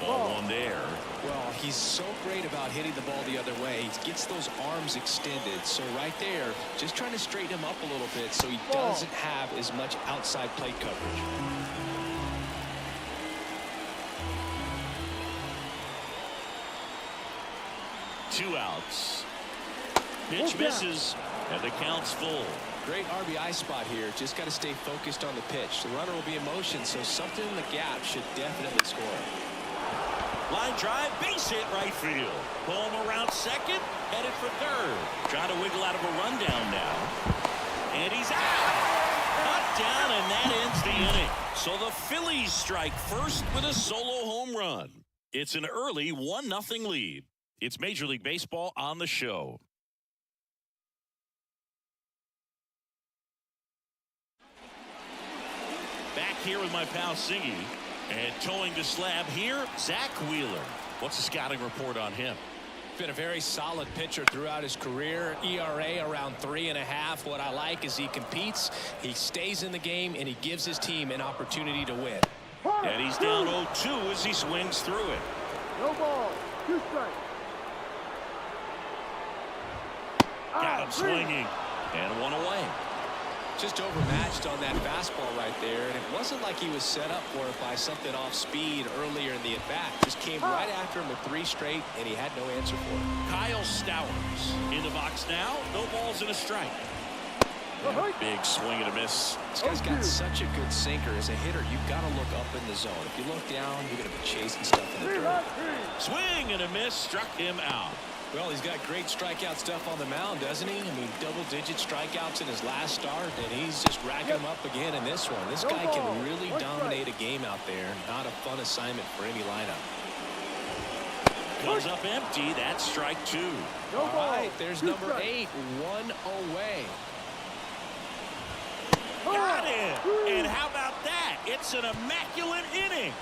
Speaker 1: Ball 1 there.
Speaker 2: Well, he's so great about hitting the ball the other way. He gets those arms extended. So right there, just trying to straighten him up a little bit so he doesn't have as much outside plate coverage.
Speaker 1: Two outs. Pitch misses, and the count's full.
Speaker 2: Great RBI spot here. Just got to stay focused on the pitch. The runner will be in motion, so something in the gap should definitely score.
Speaker 1: Line drive, base hit right field. Bohm around second, headed for third. Trying to wiggle out of a rundown now. And he's out. Cut down, and that ends the inning. So the Phillies strike first with a solo home run. It's an early 1-0 lead. It's Major League Baseball on the show. Back here with my pal Singy. And towing the slab here, Zach Wheeler. What's the scouting report on him?
Speaker 2: Been a very solid pitcher throughout his career. ERA around 3.5. What I like is he competes, he stays in the game, and he gives his team an opportunity to win.
Speaker 1: And he's down 0-2 as he swings through it.
Speaker 3: No ball. 2 strikes.
Speaker 1: Got him swinging. And 1 away.
Speaker 2: Just overmatched on that fastball right there, and it wasn't like he was set up for it by something off speed earlier in the at-bat. Just came right after him with 3 straight, and he had no answer for it.
Speaker 1: Kyle Stowers in the box now. No balls and a strike. Big swing and a miss.
Speaker 2: This guy's got such a good sinker. As a hitter, you've got to look up in the zone. If you look down, you're going to be chasing stuff in the dirt.
Speaker 1: Swing and a miss, struck him out.
Speaker 2: Well, he's got great strikeout stuff on the mound, doesn't he? I mean, double-digit strikeouts in his last start, and he's just racking them up again in this one. This guy can really dominate a game out there. Not a fun assignment for any lineup.
Speaker 1: Goes up empty. That's strike 2.
Speaker 2: All right, there's number 8, 1 away.
Speaker 1: Got him. And how about that? It's an immaculate inning.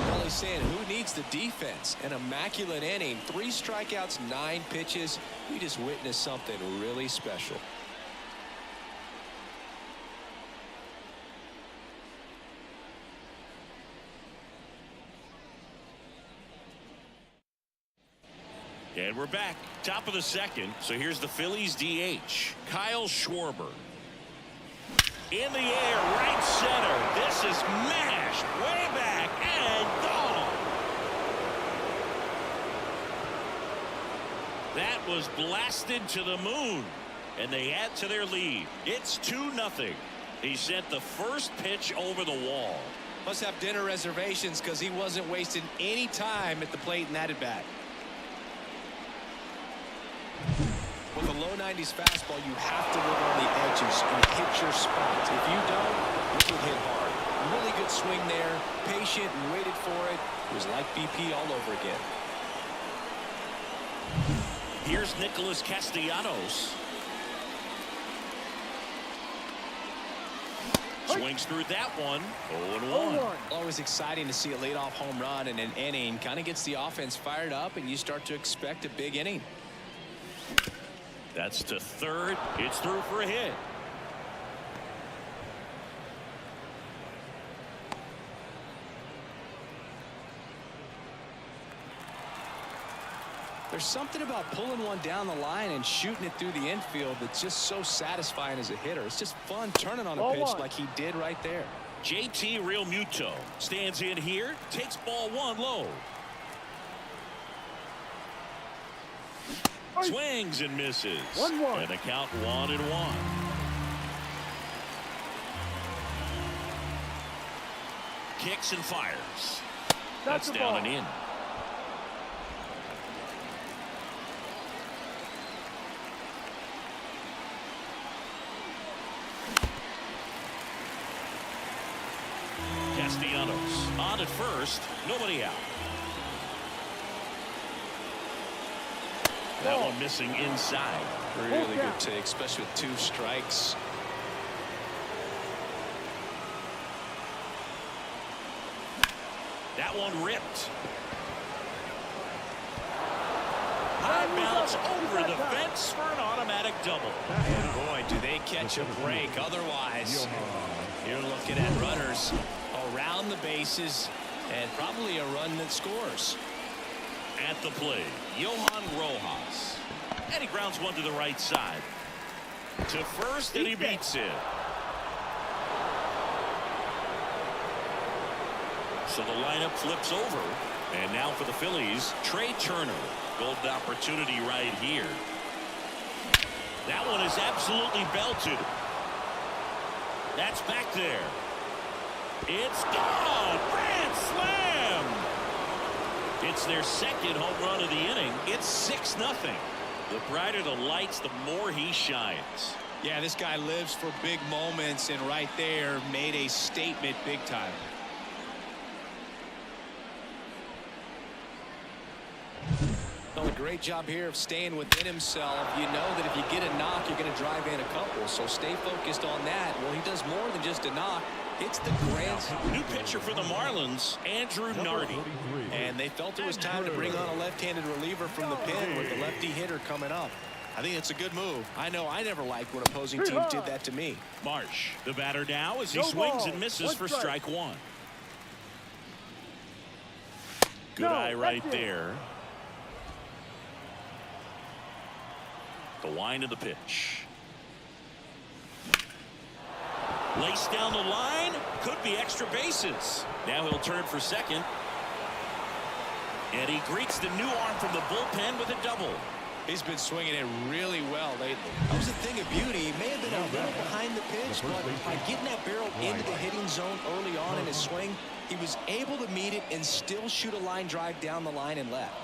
Speaker 2: Well, he's saying, who needs the defense? An immaculate inning. 3 strikeouts, 9 pitches. We just witnessed something really special.
Speaker 1: And we're back. Top of the 2nd. So here's the Phillies DH. Kyle Schwarber. In the air, right center. This is mashed way back and gone. That was blasted to the moon. And they add to their lead. It's 2-0. He sent the first pitch over the wall.
Speaker 2: Must have dinner reservations because he wasn't wasting any time at the plate in that at bat. With a low 90s fastball, you have to live on the edges and hit your spots. If you don't, you will hit hard. Really good swing there, patient and waited for it. It was like BP all over again.
Speaker 1: Here's Nicholas Castellanos. Swings through that one. 0-1.
Speaker 2: Always exciting to see a leadoff home run in an inning. Kind of gets the offense fired up, and you start to expect a big inning.
Speaker 1: That's to third. It's through for a hit.
Speaker 2: There's something about pulling one down the line and shooting it through the infield that's just so satisfying as a hitter. It's just fun turning on a pitch like he did right there.
Speaker 1: JT Realmuto stands in here, takes ball one low. Swings and misses.
Speaker 3: 1-1.
Speaker 1: And the count 1-1. Kicks and fires. That's down and in. Castellanos on at first, nobody out. That one missing inside.
Speaker 2: Really good take, especially with 2 strikes.
Speaker 1: That one ripped. High bounce over the fence for an automatic double.
Speaker 2: And boy, do they catch a break. Otherwise, you're looking at runners around the bases and probably a run that scores.
Speaker 1: At the plate, Johan Rojas. And he grounds one to the right side. To first, and he beats it. So the lineup flips over. And now for the Phillies, Trey Turner. Golden opportunity right here. That one is absolutely belted. That's back there. It's gone. Grand slam. It's their second home run of the inning. It's 6-0. The brighter the lights, the more he shines.
Speaker 2: Yeah, this guy lives for big moments, and right there made a statement big time. Well, a great job here of staying within himself. You know that if you get a knock, you're going to drive in a couple. So stay focused on that. Well, he does more than just a knock. It's the grand.
Speaker 1: New pitcher for the Marlins, Andrew Nardi.
Speaker 2: And they felt it was time to bring on a left-handed reliever from the pen with the lefty hitter coming up. I think it's a good move. I know I never liked when opposing teams did that to me.
Speaker 1: Marsh, the batter now as he swings and misses for strike one. Good eye right there. The wind of the pitch. Laced down the line. Could be extra bases. Now he'll turn for second. And he greets the new arm from the bullpen with a double.
Speaker 2: He's been swinging it really well lately. That was a thing of beauty. He may have been a little behind the pitch, but by getting that barrel into the hitting zone early on in his swing, he was able to meet it and still shoot a line drive down the line and left.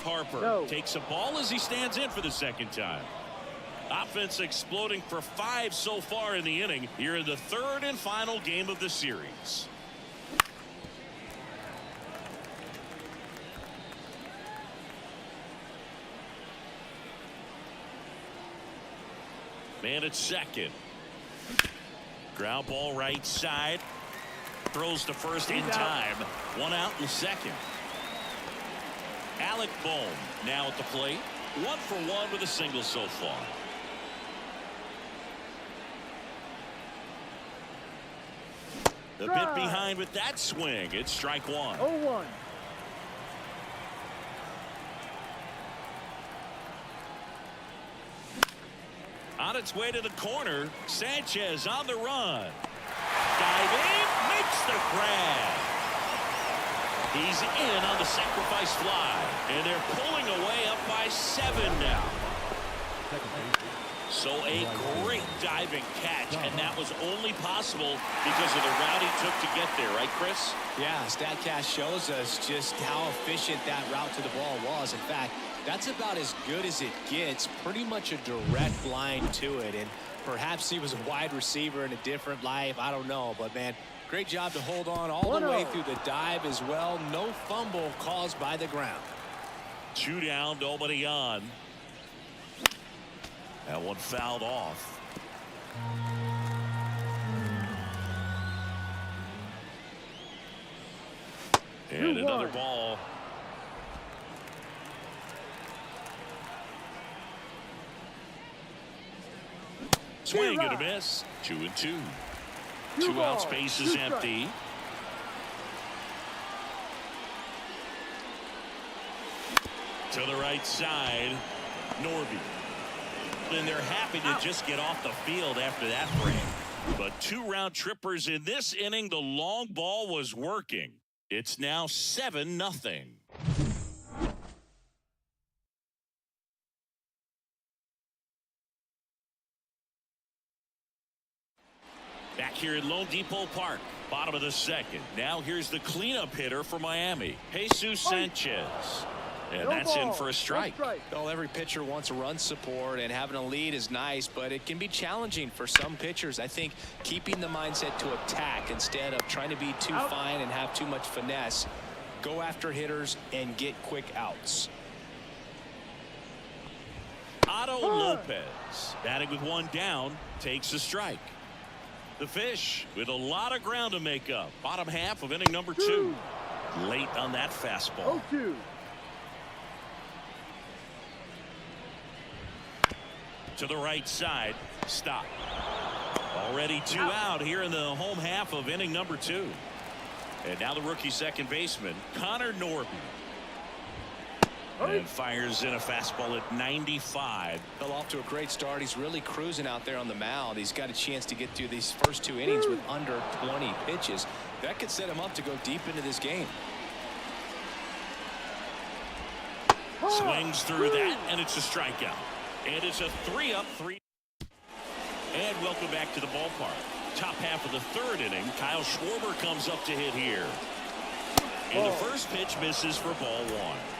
Speaker 1: Harper takes a ball as he stands in for the second time. Offense exploding for 5 so far in the inning. Here in the third and final game of the series. Man at second. Ground ball right side. Throws to first in time. 1 out in the second. Alec Bohm now at the plate. 1 for 1 with a single so far. The bit behind with that swing. It's strike one.
Speaker 3: 0-1.
Speaker 1: On its way to the corner. Sanchez on the run. Diving. Makes the grab. He's in on the sacrifice fly. And they're pulling away up by 7 now. So a great diving catch, and that was only possible because of the route he took to get there, right, Chris?
Speaker 2: Yeah, StatCast shows us just how efficient that route to the ball was. In fact, that's about as good as it gets. Pretty much a direct line to it, and perhaps he was a wide receiver in a different life. I don't know, but man, great job to hold on all the way through the dive as well. No fumble caused by the ground.
Speaker 1: 2 down, nobody on. That one fouled off. And another ball. Swing and a miss. 2-2. 2 out, space is empty. To the right side, Norby. And they're happy to just get off the field after that frame. But 2 round trippers in this inning. The long ball was working. It's now 7-0. Back here at Lone Depot Park, bottom of the second. Now here's the cleanup hitter for Miami, Jesus Sanchez. And that's in for a strike.
Speaker 2: Well, every pitcher wants a run support, and having a lead is nice, but it can be challenging for some pitchers. I think keeping the mindset to attack instead of trying to be too fine and have too much finesse. Go after hitters and get quick outs.
Speaker 1: Otto Lopez, batting with 1 down, takes a strike. The Fish with a lot of ground to make up. Bottom half of inning number 2. Late on that fastball.
Speaker 3: 0-2.
Speaker 1: To the right side, stop. Already 2 out here in the home half of inning number 2. And now the rookie second baseman, Connor Norby. And fires in a fastball at 95.
Speaker 2: Well, off to a great start. He's really cruising out there on the mound. He's got a chance to get through these first 2 innings with under 20 pitches. That could set him up to go deep into this game.
Speaker 1: Swings through that, and it's a strikeout. And it's a 3-up, 3. And welcome back to the ballpark. Top half of the 3rd inning. Kyle Schwarber comes up to hit here. And the first pitch misses for ball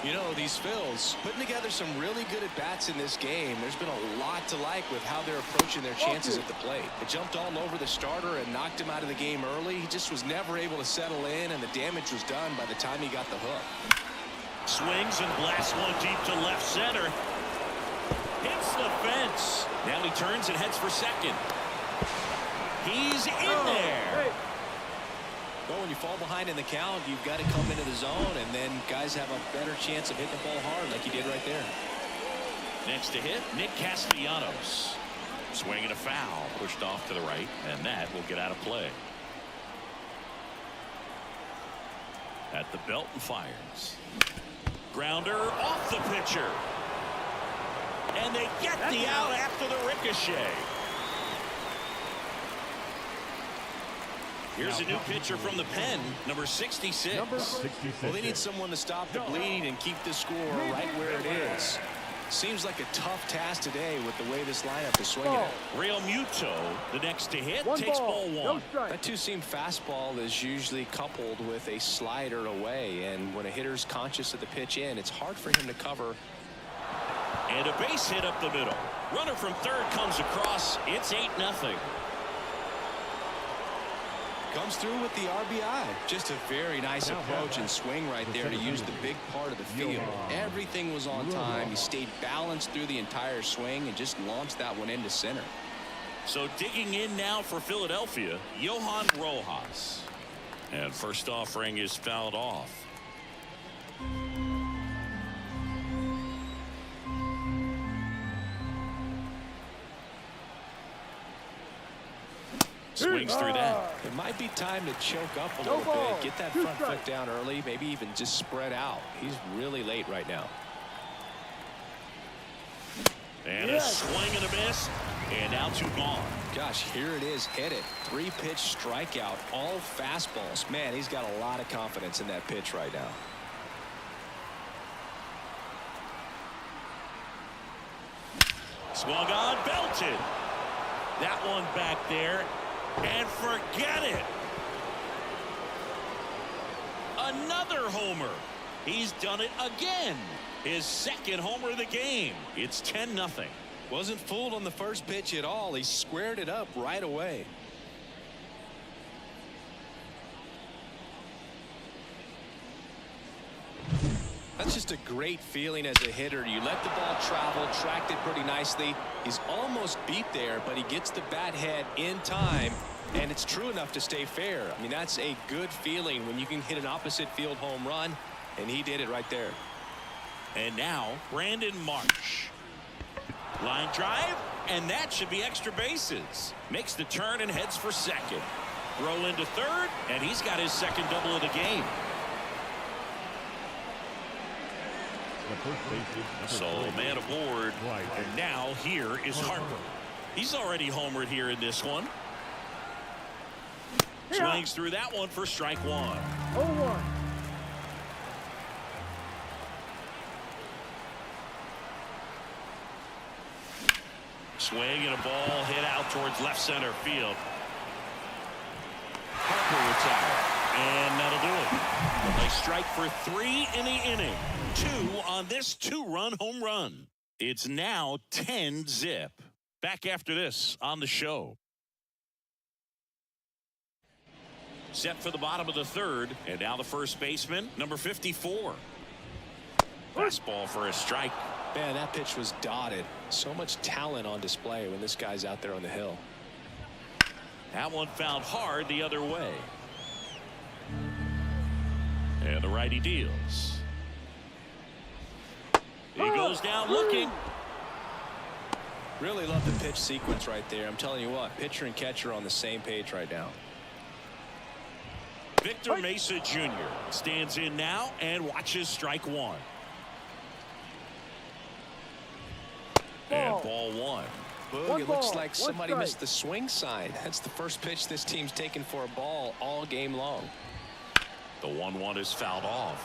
Speaker 1: 1.
Speaker 2: You know, these Phils putting together some really good at-bats in this game. There's been a lot to like with how they're approaching their chances at the plate. They jumped all over the starter and knocked him out of the game early. He just was never able to settle in, and the damage was done by the time he got the hook.
Speaker 1: Swings and blasts one deep to left center. Hits the fence. Now he turns and heads for second. He's in there.
Speaker 2: Well, when you fall behind in the count, you've got to come into the zone, and then guys have a better chance of hitting the ball hard like he did right there.
Speaker 1: Next to hit, Nick Castellanos. Swinging a foul, pushed off to the right, and that will get out of play. At the belt and fires. Grounder off the pitcher. And they get the out after the ricochet. Here's a new pitcher from the pen, number 66.
Speaker 2: Well, they need someone to stop the bleeding and keep the score right where it is. Seems like a tough task today with the way this lineup is swinging it.
Speaker 1: Real Muto, the next to hit, takes ball 1.
Speaker 2: That two-seam fastball is usually coupled with a slider away, and when a hitter's conscious of the pitch in, it's hard for him to cover.
Speaker 1: And a base hit up the middle. Runner from third comes across. It's 8-0.
Speaker 2: Comes through with the RBI. Just a very nice approach and swing right there to use the big part of the field. Everything was on time. He stayed balanced through the entire swing and just launched that one into center.
Speaker 1: So digging in now for Philadelphia, Johan Rojas. And first offering is fouled off. Swings through that.
Speaker 2: It might be time to choke up a little bit. Get that front foot down early. Maybe even just spread out. He's really late right now.
Speaker 1: And a swing and a miss. And now 2 gone.
Speaker 2: Gosh, here it is. Hit it. 3-pitch strikeout. All fastballs. Man, he's got a lot of confidence in that pitch right now.
Speaker 1: Swung on, belted. That one back there. And forget it. Another homer. He's done it again. His second homer of the game. It's 10-0.
Speaker 2: Wasn't fooled on the first pitch at all. He squared it up right away. That's just a great feeling as a hitter. You let the ball travel, tracked it pretty nicely. He's almost beat there, but he gets the bat head in time, and it's true enough to stay fair. I mean, that's a good feeling when you can hit an opposite field home run, and he did it right there.
Speaker 1: And now Brandon Marsh. Line drive, and that should be extra bases. Makes the turn and heads for second. Throw into third, and he's got his second double of the game. So man aboard, and now here is Harper. He's already homered here in this one. Swings through that one for strike one.
Speaker 3: 0-1.
Speaker 1: Swing and a ball hit out towards left center field. Harper retired, and that'll do it. They strike for 3 in the inning. 2 on this 2-run home run. It's now 10-zip. Back after this on the show. Set for the bottom of the third, and now the first baseman, number 54. Fastball for a strike.
Speaker 2: Man, that pitch was dotted. So much talent on display when this guy's out there on the hill.
Speaker 1: That one found hard the other way. And the righty deals. He goes down looking.
Speaker 2: Really love the pitch sequence right there. I'm telling you what, pitcher and catcher on the same page right now.
Speaker 1: Victor Mesa Jr. stands in now and watches strike one. And ball one.
Speaker 2: Boog, it looks like somebody missed the swing sign. That's the first pitch this team's taken for a ball all game long.
Speaker 1: The 1-1 is fouled off.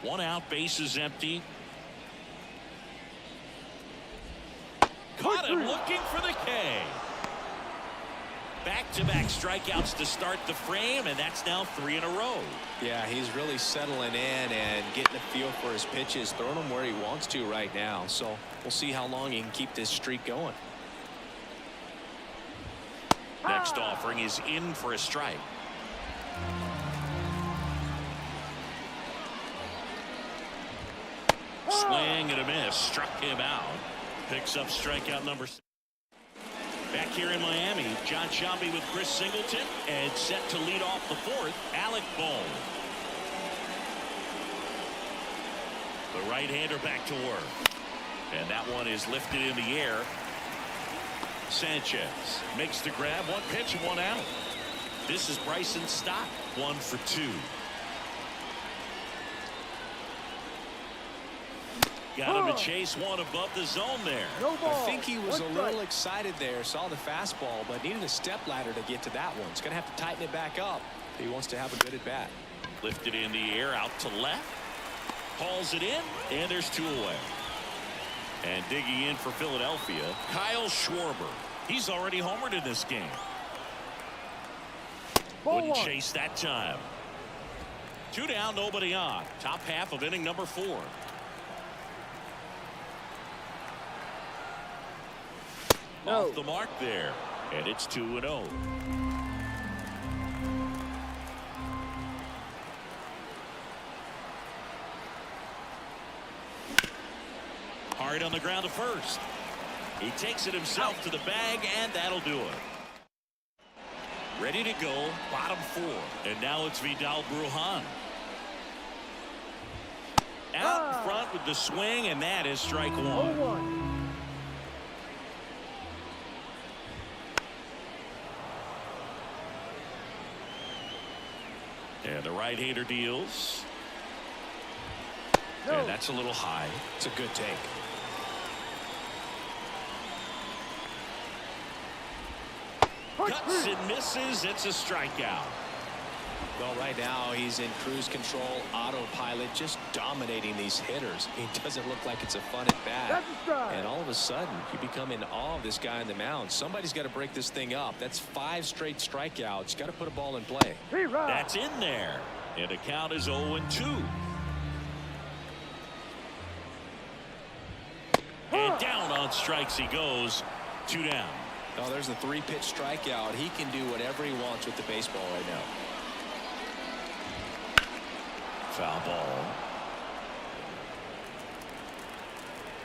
Speaker 1: 1 out, bases empty. Caught him looking for the K. Back-to-back strikeouts to start the frame, and that's now 3 in a row.
Speaker 2: Yeah, he's really settling in and getting a feel for his pitches, throwing them where he wants to right now. So we'll see how long he can keep this streak going.
Speaker 1: Next offering is in for a strike. Swing and a miss. Struck him out. Picks up strikeout number 6. Back here in Miami, John Sciambi with Chris Singleton, and set to lead off the 4th, Alec Bohm. The right-hander back to work. And that one is lifted in the air. Sanchez makes the grab. 1 pitch and 1 out. This is Bryson Stott, 1 for 2. Got him to chase one above the zone there.
Speaker 2: I think he was a little excited there, saw the fastball, but needed a step ladder to get to that one. He's going to have to tighten it back up if he wants to have a good at bat.
Speaker 1: Lifted in the air out to left. Hauls it in, and there's 2 away. And digging in for Philadelphia, Kyle Schwarber. He's already homered in this game. Wouldn't chase that time. 2 down, nobody on. Top half of inning number 4. Off the mark there, and it's 2-0. Hard on the ground to first. He takes it himself to the bag, and that'll do it. Ready to go, bottom 4, and now it's Vidal Brujan. Out in front with the swing, and that is strike 1.
Speaker 3: 0-1.
Speaker 1: And the right-hander deals. And that's a little high.
Speaker 2: It's a good take.
Speaker 1: Cuts and misses. It's a strikeout.
Speaker 2: Well, right now he's in cruise control, autopilot, just dominating these hitters. He doesn't look like it's a fun at bat. And all of a sudden, you become in awe of this guy on the mound. Somebody's got to break this thing up. That's 5 straight strikeouts. Got to put a ball in play.
Speaker 1: That's in there. And the count is 0-2. And down on strikes he goes. 2 down.
Speaker 2: Oh, there's a 3-pitch strikeout. He can do whatever he wants with the baseball right now.
Speaker 1: Foul ball.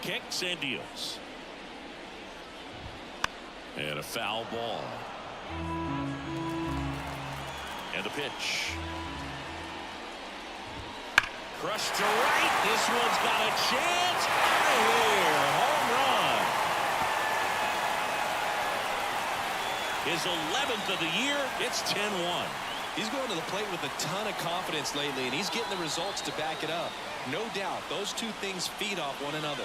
Speaker 1: Kicks and deals. And a foul ball. And the pitch. Crushed to right. This one's got a chance. Out of here. Home run. His 11th of the year. It's 10-1.
Speaker 2: He's going to the plate with a ton of confidence lately, and he's getting the results to back it up. No doubt those two things feed off one another.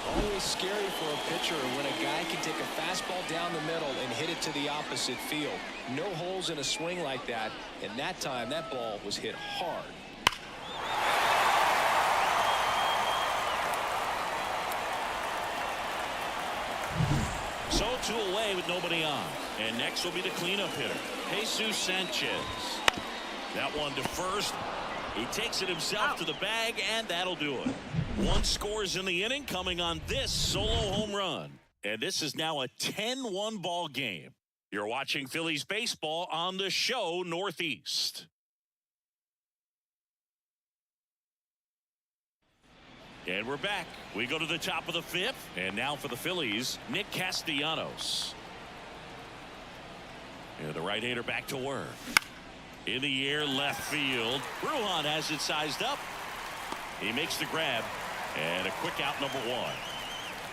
Speaker 2: Always scary for a pitcher when a guy can take a fastball down the middle and hit it to the opposite field. No holes in a swing like that, and that time that ball was hit hard.
Speaker 1: So 2 away with nobody on. And next will be the cleanup hitter, Jesus Sanchez. That one to first. He takes it himself to the bag, and that'll do it. 1 scores in the inning, coming on this solo home run. And this is now a 10-1 ball game. You're watching Phillies baseball on the show Northeast. And we're back. We go to the top of the 5th. And now for the Phillies, Nick Castellanos. And the right-hander back to work. In the air, left field. Brujan has it sized up. He makes the grab. And a quick out, number 1.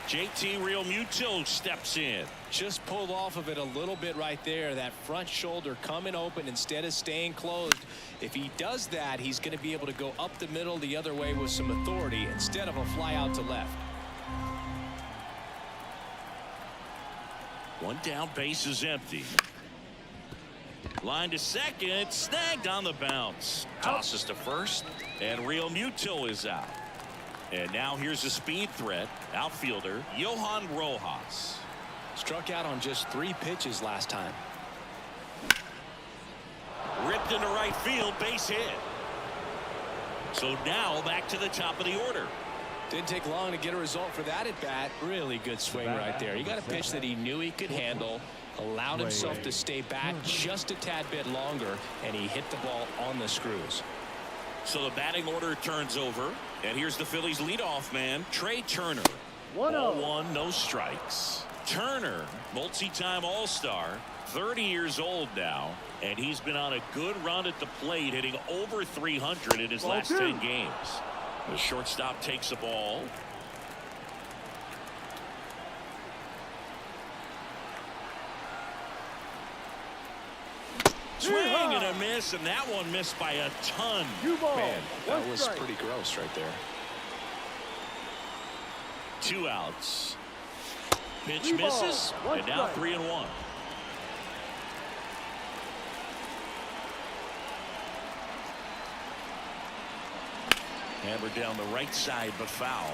Speaker 1: JT Realmuto steps in.
Speaker 2: Just pulled off of it a little bit right there. That front shoulder coming open instead of staying closed. If he does that, he's going to be able to go up the middle the other way with some authority instead of a fly out to left.
Speaker 1: 1 down, base is empty. Line to second, snagged on the bounce. Tosses to first, and Realmuto is out. And now here's a speed threat, outfielder Johan Rojas.
Speaker 2: Struck out on just 3 pitches last time.
Speaker 1: Ripped into right field, base hit. So now back to the top of the order.
Speaker 2: Didn't take long to get a result for that at bat. Really good swing right there. He got a pitch that he knew he could handle, allowed himself to stay back just a tad bit longer, and he hit the ball on the screws.
Speaker 1: So the batting order turns over, and here's the Phillies leadoff man, Trey Turner.
Speaker 3: 1-0.
Speaker 1: No strikes. Turner, multi-time All-Star, 30 years old now, and he's been on a good run at the plate, hitting over 300 in his last 10 games. The shortstop takes the ball. Swing and a miss, and that one missed by a ton.
Speaker 2: Man, that was pretty gross right there.
Speaker 1: 2 outs. Pitch misses, and now 3-1. Hammered down the right side, but foul.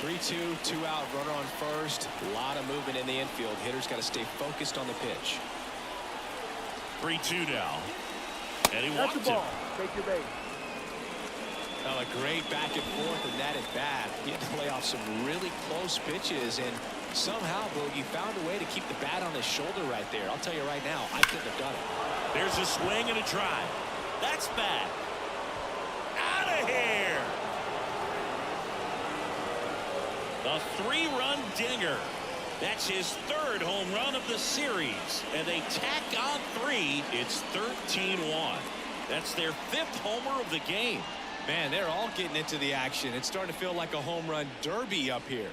Speaker 2: 3-2, 2 out, runner on first. A lot of movement in the infield. Hitter's got to stay focused on the pitch.
Speaker 1: 3-2 now. And he
Speaker 3: That's
Speaker 1: walked
Speaker 3: the ball.
Speaker 1: him.
Speaker 3: Take your base.
Speaker 2: Oh, a great back and forth in that at bat. He had to play off some really close pitches, and somehow, Bogey found a way to keep the bat on his shoulder right there. I'll tell you right now, I couldn't have done it.
Speaker 1: There's a swing and a drive. That's bad. Out of here. A 3-run dinger. That's his 3rd home run of the series. And they tack on 3. It's 13-1. That's their 5th homer of the game.
Speaker 2: Man, they're all getting into the action. It's starting to feel like a home run derby up here.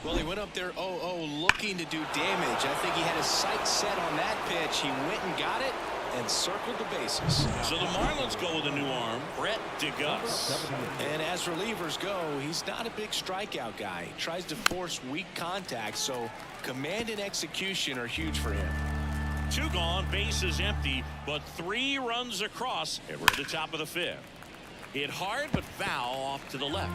Speaker 2: Well, he went up there 0-0 looking to do damage. I think he had his sights set on that pitch. He went and got it and circled the bases.
Speaker 1: So the Marlins go with a new arm, Brett DeGuss.
Speaker 2: And as relievers go, he's not a big strikeout guy. He tries to force weak contact, so command and execution are huge for him.
Speaker 1: 2 gone, base is empty, but 3 runs across, and we're at the top of the 5th. Hit hard, but foul off to the left.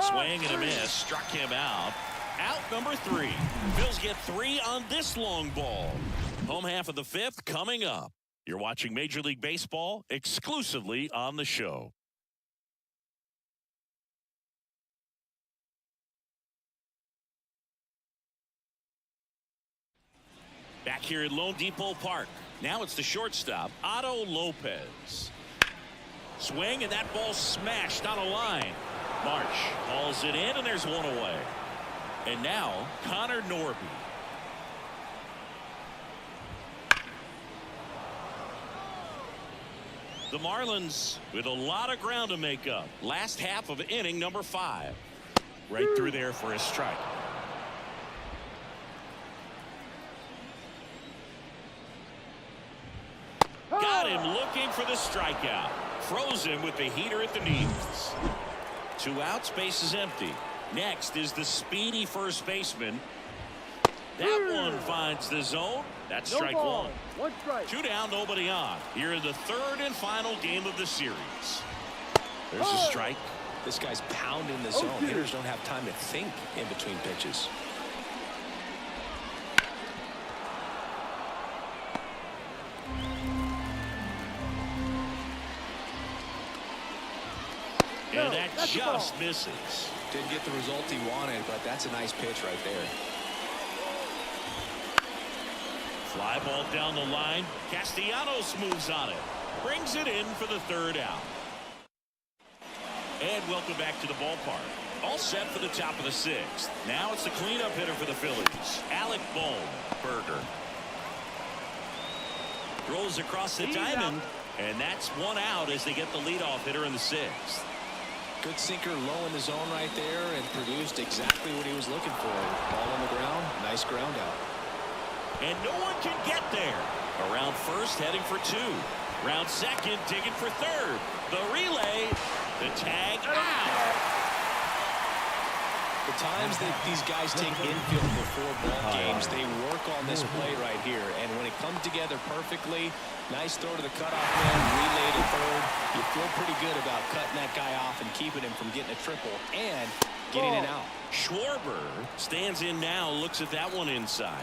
Speaker 1: Swing and a miss, struck him out. Out number 3. Phils get 3 on this long ball. Home half of the 5th coming up. You're watching Major League Baseball exclusively on the show. Back here at Lone Depot Park. Now it's the shortstop, Otto Lopez. Swing, and that ball smashed on a line. Marsh hauls it in, and there's 1 away. And now Connor Norby. The Marlins with a lot of ground to make up. Last half of inning number 5. Right through there for a strike. Got him looking for the strikeout. Froze him with the heater at the knees. 2 outs, base is empty. Next is the speedy first baseman. That one finds the zone. That's strike one.
Speaker 3: 1 strike.
Speaker 1: 2 down, nobody on. Here in the 3rd and final game of the series. There's a strike.
Speaker 2: This guy's pounding the zone. Hitters don't have time to think in between pitches.
Speaker 1: And that just misses.
Speaker 2: Didn't get the result he wanted, but that's a nice pitch right there.
Speaker 1: Fly ball down the line. Castellanos moves on it. Brings it in for the 3rd out. And welcome back to the ballpark. All set for the top of the 6th. Now it's the cleanup hitter for the Phillies. Alec Bohm. Throws across the diamond. And that's 1 out as they get the leadoff hitter in the 6th.
Speaker 2: Good sinker low in the zone right there and produced exactly what he was looking for. Ball on the ground. Nice ground out.
Speaker 1: And no one can get there. Around first, heading for 2. Round second, digging for 3rd. The relay. The tag out.
Speaker 2: The times that these guys take infield before ball games, they work on this play right here. And when it comes together perfectly, nice throw to the cutoff man, relay to 3rd. You feel pretty good about cutting that guy off and keeping him from getting a triple and getting it out.
Speaker 1: Schwarber stands in now, looks at that one inside.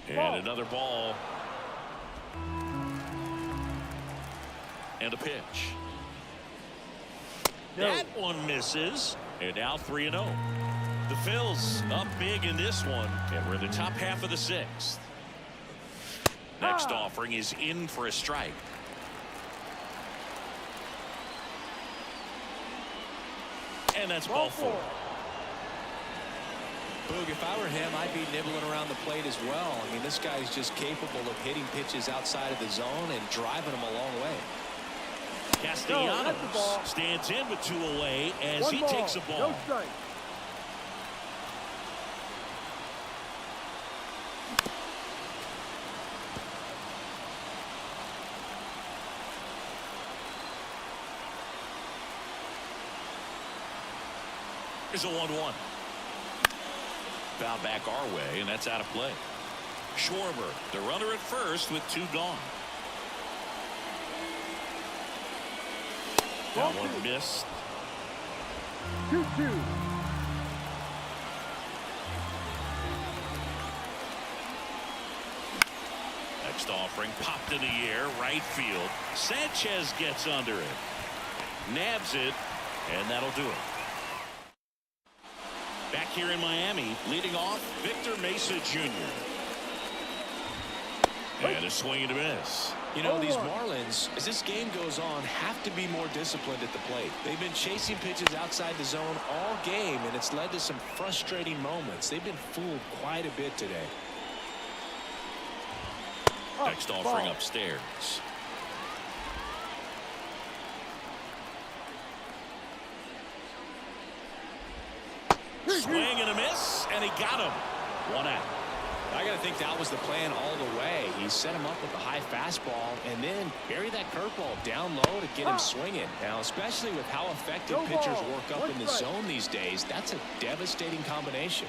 Speaker 1: And another ball. And a pitch. That one misses. And now 3-0. The Phils up big in this one. And we're in the top half of the 6th. Next offering is in for a strike. And that's ball 4.
Speaker 2: Boog, if I were him, I'd be nibbling around the plate as well. I mean, this guy's just capable of hitting pitches outside of the zone and driving them a long way.
Speaker 1: Castellanos stands in with 2 away as he takes a ball.
Speaker 3: No strike.
Speaker 1: Here's a 1-1. Foul back our way, and that's out of play. Schwarber, the runner at first with 2 gone. That one missed.
Speaker 3: 2-2.
Speaker 1: Next offering popped in the air, right field. Sanchez gets under it. Nabs it, and that'll do it. Back here in Miami, leading off, Victor Mesa Jr. And a swing and a miss.
Speaker 2: You know, these Marlins, as this game goes on, have to be more disciplined at the plate. They've been chasing pitches outside the zone all game, and it's led to some frustrating moments. They've been fooled quite a bit today.
Speaker 1: Next offering upstairs. Swing and a miss, and he got him. 1 out.
Speaker 2: I got to think that was the plan all the way. He set him up with a high fastball and then bury that curveball down low to get him swinging. Now, especially with how effective pitchers work up in the zone these days, that's a devastating combination.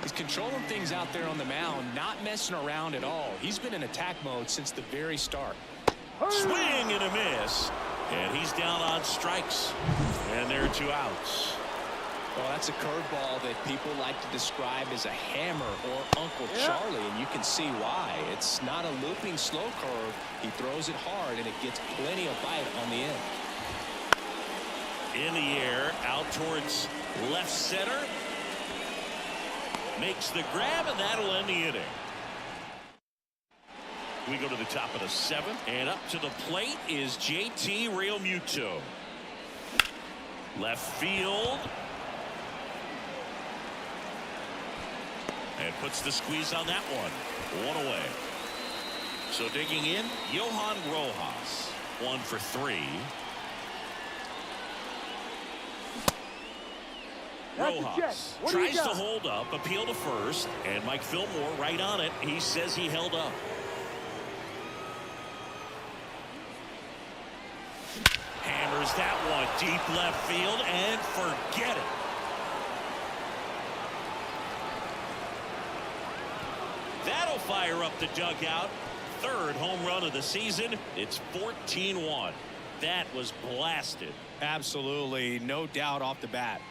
Speaker 2: He's controlling things out there on the mound, not messing around at all. He's been in attack mode since the very start.
Speaker 1: Swing and a miss, and he's down on strikes, and there are 2 outs.
Speaker 2: Well, that's a curveball that people like to describe as a hammer or Uncle Charlie, and you can see why. It's not a looping slow curve. He throws it hard, and it gets plenty of bite on the end.
Speaker 1: In the air, out towards left center. Makes the grab, and that'll end the inning. We go to the top of the 7th, and up to the plate is JT Realmuto. Left field. And puts the squeeze on that one. One away. So digging in, Johan Rojas. 1 for 3. Rojas tries to hold up, appeal to first, and Mike Fillmore right on it. He says he held up. Hammers that one deep left field and forget it. That'll fire up the dugout. Third home run of the season. It's 14-1. That was blasted.
Speaker 2: Absolutely, no doubt off the bat.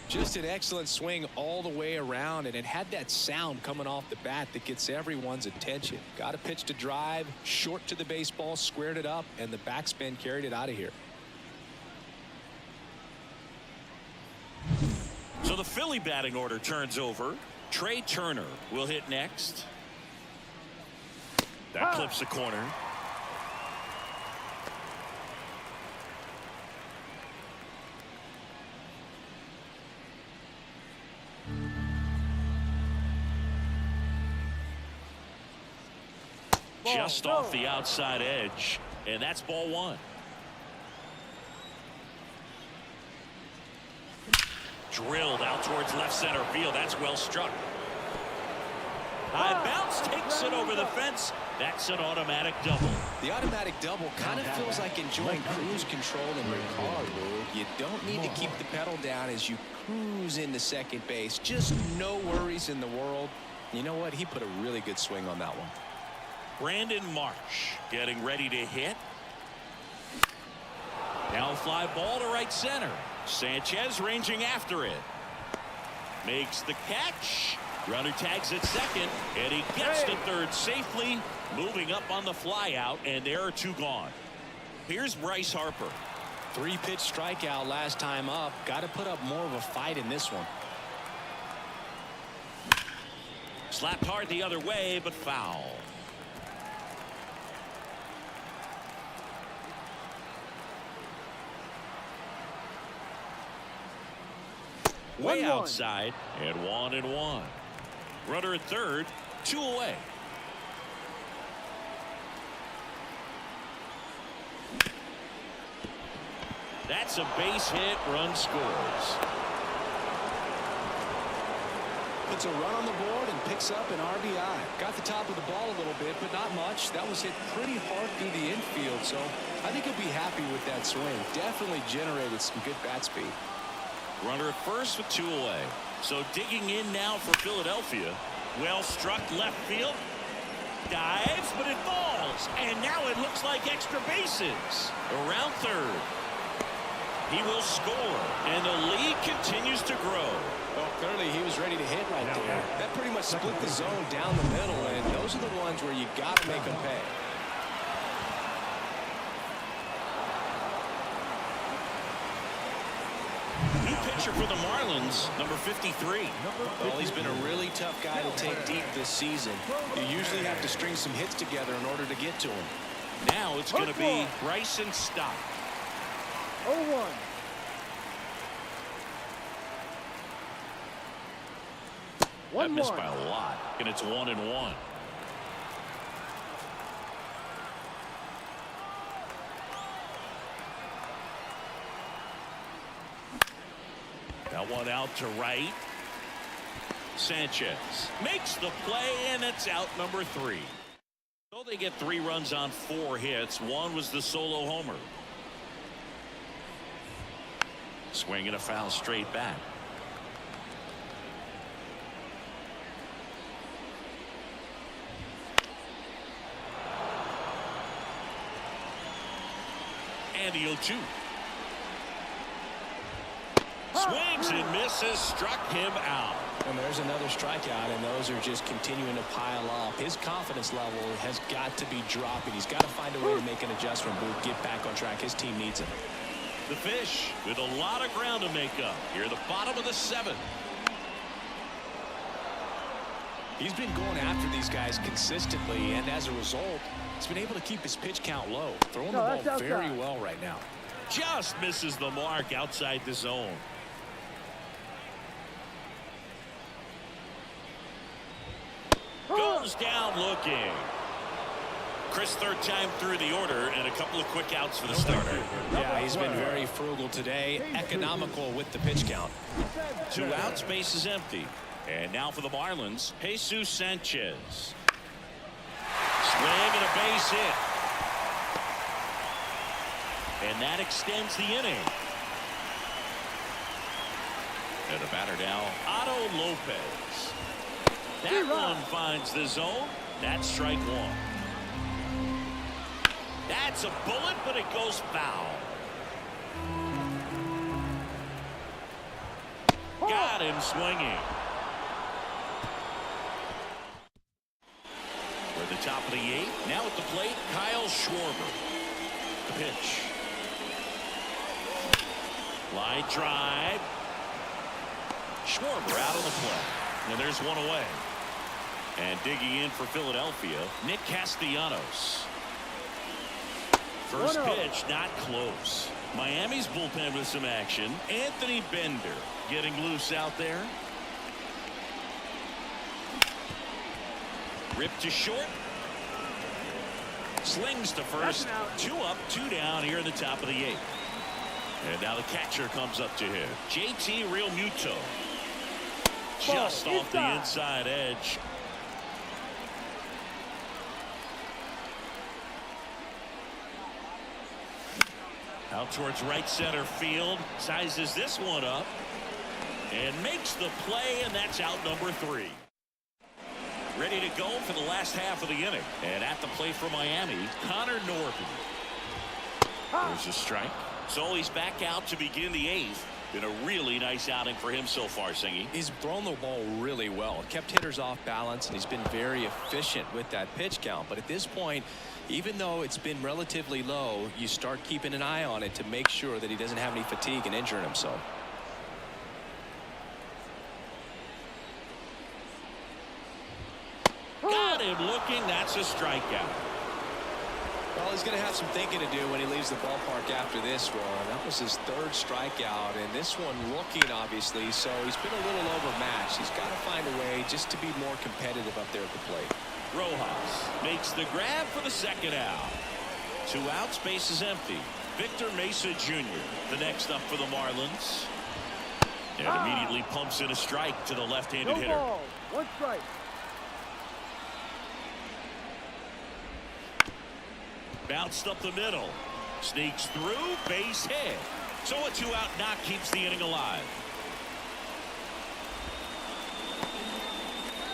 Speaker 2: Just an excellent swing all the way around, and it had that sound coming off the bat that gets everyone's attention. Got a pitch to drive, short to the baseball, squared it up, and the backspin carried it out of here.
Speaker 1: So the Philly batting order turns over. Trey Turner will hit next. That clips the corner. Just off the outside edge, and that's ball 1. Drilled out towards left center field. That's well struck. High bounce takes it over the fence. That's an automatic double.
Speaker 2: The automatic double kind of feels like enjoying cruise control in your car, Lou. You don't need to keep the pedal down as you cruise into second base. Just no worries in the world. You know what? He put a really good swing on that one.
Speaker 1: Brandon Marsh getting ready to hit. Now fly ball to right center. Sanchez ranging after it. Makes the catch. Runner tags at second, and he gets to third safely. Moving up on the fly out, and there are 2 gone. Here's Bryce Harper.
Speaker 2: 3-pitch strikeout last time up. Got to put up more of a fight in this one.
Speaker 1: Slapped hard the other way, but foul. Way outside, and 1-1. Runner at third, 2 away. That's a base hit. Run scores.
Speaker 2: Puts a run on the board and picks up an RBI. Got the top of the ball a little bit, but not much. That was hit pretty hard through the infield, so I think he'll be happy with that swing. Definitely generated some good bat speed.
Speaker 1: Runner at first with 2 away. So digging in now for Philadelphia. Well struck left field. Dives, but it falls. And now it looks like extra bases. Around third. He will score. And the lead continues to grow.
Speaker 2: Well, clearly he was ready to hit right there. That pretty much split the zone down the middle, and those are the ones where you got to make them pay.
Speaker 1: Pitcher for the Marlins, number 53.
Speaker 2: Well, he's been a really tough guy to take deep this season. You usually have to string some hits together in order to get to him.
Speaker 1: Now it's going to be Bryson Stott.
Speaker 3: 0-1.
Speaker 1: That missed by a lot, and it's 1-1. That one out to right. Sanchez makes the play, and it's out number 3. So they get 3 runs on 4 hits. One was the solo homer. Swing and a foul straight back. And the 0-2. Swings and misses, struck him out.
Speaker 2: And there's another strikeout, and those are just continuing to pile up. His confidence level has got to be dropping. He's got to find a way to make an adjustment, get back on track. His team needs him.
Speaker 1: The Fish with a lot of ground to make up. Here at the bottom of the 7th.
Speaker 2: He's been going after these guys consistently, and as a result, he's been able to keep his pitch count low. Throwing the ball very well right now.
Speaker 1: Just misses the mark outside the zone. Goes down looking. Chris, third time through the order, and a couple of quick outs for the starter.
Speaker 2: Yeah, he's been very frugal today, economical with the pitch count.
Speaker 1: 2 outs, base is empty. And now for the Marlins, Jesus Sanchez. Swing and a base hit. And that extends the inning. And the batter now, Otto Lopez. That one finds the zone. That's strike 1. That's a bullet, but it goes foul. Got him swinging. We're at the top of the 8th. Now at the plate, Kyle Schwarber. The pitch. Line drive. Schwarber out on the play. And there's one away. And digging in for Philadelphia, Nick Castellanos. First pitch, not close. Miami's bullpen with some action. Anthony Bender getting loose out there. Ripped to short. Slings to first. 2 up, 2 down here in the top of the 8th. And now the catcher comes up to him. JT Realmuto. Just off the inside edge. Out towards right center field. Sizes this one up. And makes the play, and that's out number 3. Ready to go for the last half of the inning. And at the plate for Miami, Connor Norton. There's a strike. So he's back out to begin the 8th. Been a really nice outing for him so far, Singy.
Speaker 2: He's thrown the ball really well. Kept hitters off balance, and he's been very efficient with that pitch count. But at this point, even though it's been relatively low, you start keeping an eye on it to make sure that he doesn't have any fatigue and injuring himself.
Speaker 1: Got him looking. That's a strikeout.
Speaker 2: Well, he's going to have some thinking to do when he leaves the ballpark after this one. That was his 3rd strikeout, and this one looking, obviously, so he's been a little overmatched. He's got to find a way just to be more competitive up there at the plate.
Speaker 1: Rojas makes the grab for the 2nd out. 2 outs, base is empty. Victor Mesa Jr. the next up for the Marlins. And immediately pumps in a strike to the left-handed hitter.
Speaker 3: Ball. 1 strike.
Speaker 1: Bounced up the middle. Sneaks through, base hit. So a 2-out knock keeps the inning alive.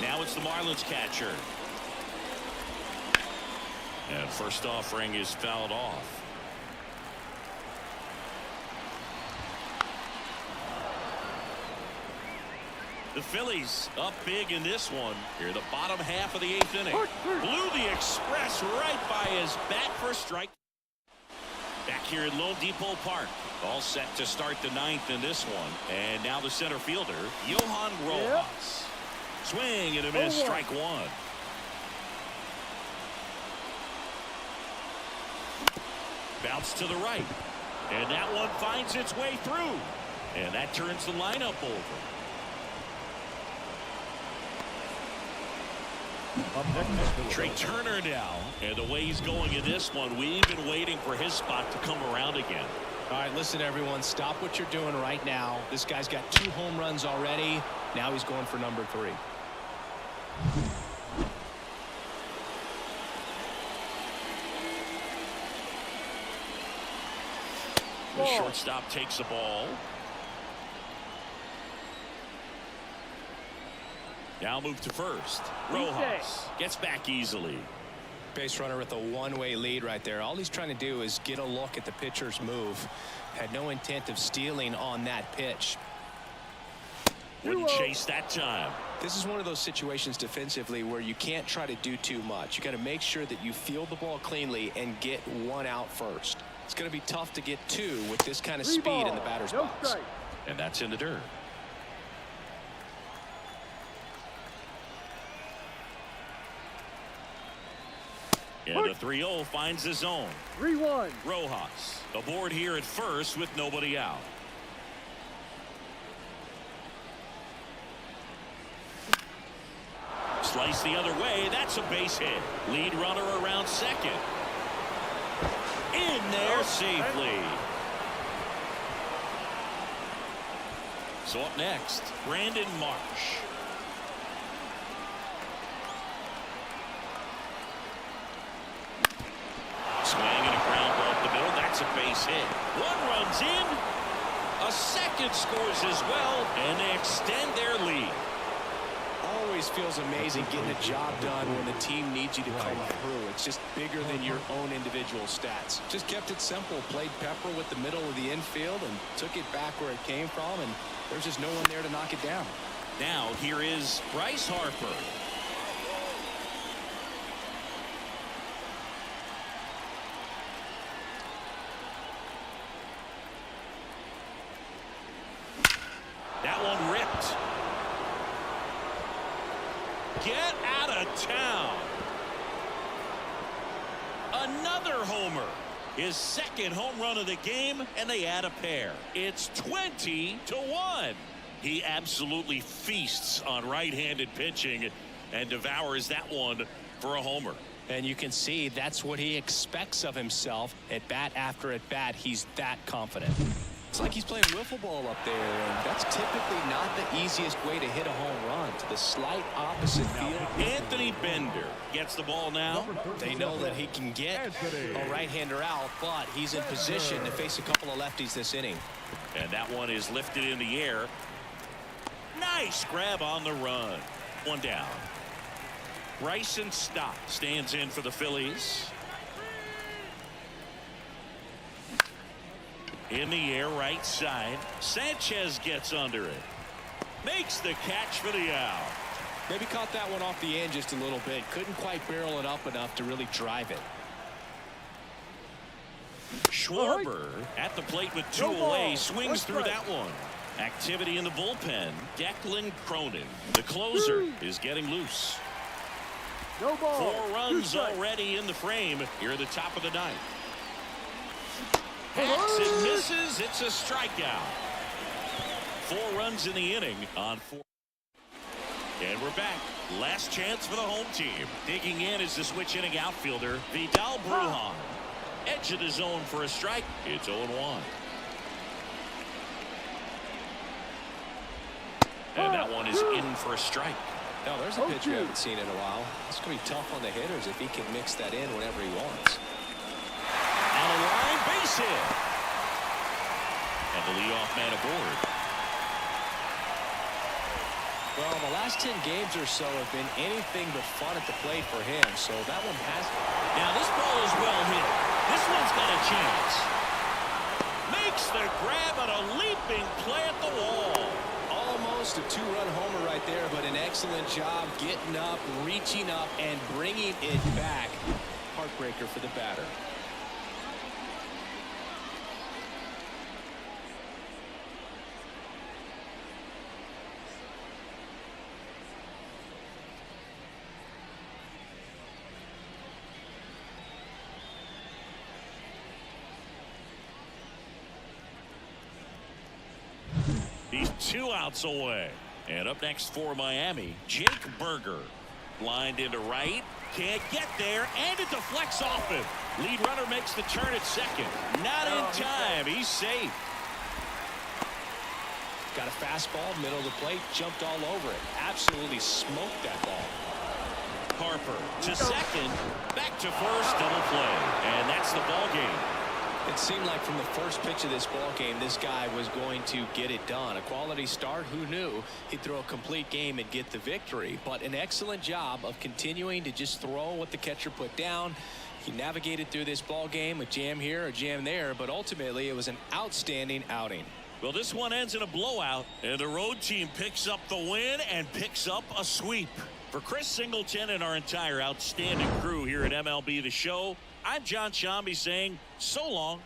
Speaker 1: Now it's the Marlins catcher. And first offering is fouled off. The Phillies up big in this one. Here, the bottom half of the 8th inning. Blew the express right by his bat for a strike. Back here at Lone Depot Park. All set to start the 9th in this one. And now the center fielder, Johan Rojas. Swing and a miss, strike 1. Bounce to the right. And that one finds its way through. And that turns the lineup over. Trey Turner now, and the way he's going in this one, we've been waiting for his spot to come around again.
Speaker 2: All right, listen, everyone, stop what you're doing right now. This guy's got 2 home runs already. Now he's going for number 3.
Speaker 1: The shortstop takes the ball. Now move to first. Rojas gets back easily.
Speaker 2: Base runner with a 1-way lead right there. All he's trying to do is get a look at the pitcher's move. Had no intent of stealing on that pitch.
Speaker 1: Wouldn't chase that time.
Speaker 2: This is one of those situations defensively where you can't try to do too much. You got to make sure that you field the ball cleanly and get 1 out first. It's going to be tough to get 2 with this kind of speed in the batter's box.
Speaker 1: And that's in the dirt. And the 3-0 finds the zone.
Speaker 3: 3-1.
Speaker 1: Rojas aboard here at first with nobody out. Slice the other way. That's a base hit. Lead runner around second. In there safely. So up next, Brandon Marsh. Swing and a ground ball up the middle. That's a base hit. One runs in. A second scores as well, and they extend their lead.
Speaker 2: Always feels amazing getting a job done when the team needs you to come through. It's just bigger than your own individual stats. Just kept it simple. Played pepper with the middle of the infield and took it back where it came from, and there's just no one there to knock it down.
Speaker 1: Now here is Bryce Harper. That one ripped. Get out of town. Another homer. His second home run of the game, and they add a pair. It's 20-1. He absolutely feasts on right-handed pitching and devours that one for a homer.
Speaker 2: And you can see that's what he expects of himself. At bat after at bat, he's that confident. It's like he's playing wiffle ball up there, and that's typically not the easiest way to hit a home run. To the slight opposite field.
Speaker 1: Anthony Bender gets the ball now.
Speaker 2: They know that he can get a right-hander out, but he's in position to face a couple of lefties this inning.
Speaker 1: And that one is lifted in the air. Nice grab on the run. One down. Bryson Stott stands in for the Phillies. In the air, right side. Sanchez gets under it. Makes the catch for the out.
Speaker 2: Maybe caught that one off the end just a little bit. Couldn't quite barrel it up enough to really drive it.
Speaker 1: Schwarber at the plate with two away. Swings through that one. Activity in the bullpen. Declan Cronin, the closer, is getting loose.
Speaker 3: No ball.
Speaker 1: 4 runs already in the frame here at the top of the ninth. Hacks and misses. It's a strikeout. 4 runs in the inning on 4. And we're back. Last chance for the home team. Digging in is the switch inning outfielder, Vidal Brujan. Edge of the zone for a strike. It's 0-1. And that one is in for a strike.
Speaker 2: Now there's a pitch we haven't seen in a while. It's going to be tough on the hitters if he can mix that in whenever he wants.
Speaker 1: On the line, base hit. And the leadoff man aboard.
Speaker 2: Well, the last 10 games or so have been anything but fun at the plate for him, so that one has.
Speaker 1: Now this ball is well hit. This one's got a chance. Makes the grab on a leaping play at the wall.
Speaker 2: Almost a 2-run homer right there, but an excellent job getting up, reaching up, and bringing it back. Heartbreaker for the batter.
Speaker 1: He's 2 outs away. And up next for Miami, Jake Berger. Lined into right. Can't get there, and it deflects off him. Lead runner makes the turn at second. Not in time. He's safe.
Speaker 2: Got a fastball, middle of the plate, jumped all over it. Absolutely smoked that ball.
Speaker 1: Harper to second. Back to first. Double play. And that's the ball game.
Speaker 2: It seemed like from the first pitch of this ball game, this guy was going to get it done. A quality start. Who knew he'd throw a complete game and get the victory? But an excellent job of continuing to just throw what the catcher put down. He navigated through this ball game, a jam here, a jam there, but ultimately it was an outstanding outing.
Speaker 1: Well, this one ends in a blowout, and the road team picks up the win and picks up a sweep. For Chris Singleton and our entire outstanding crew here at MLB The Show, I'm John Shambi saying so long.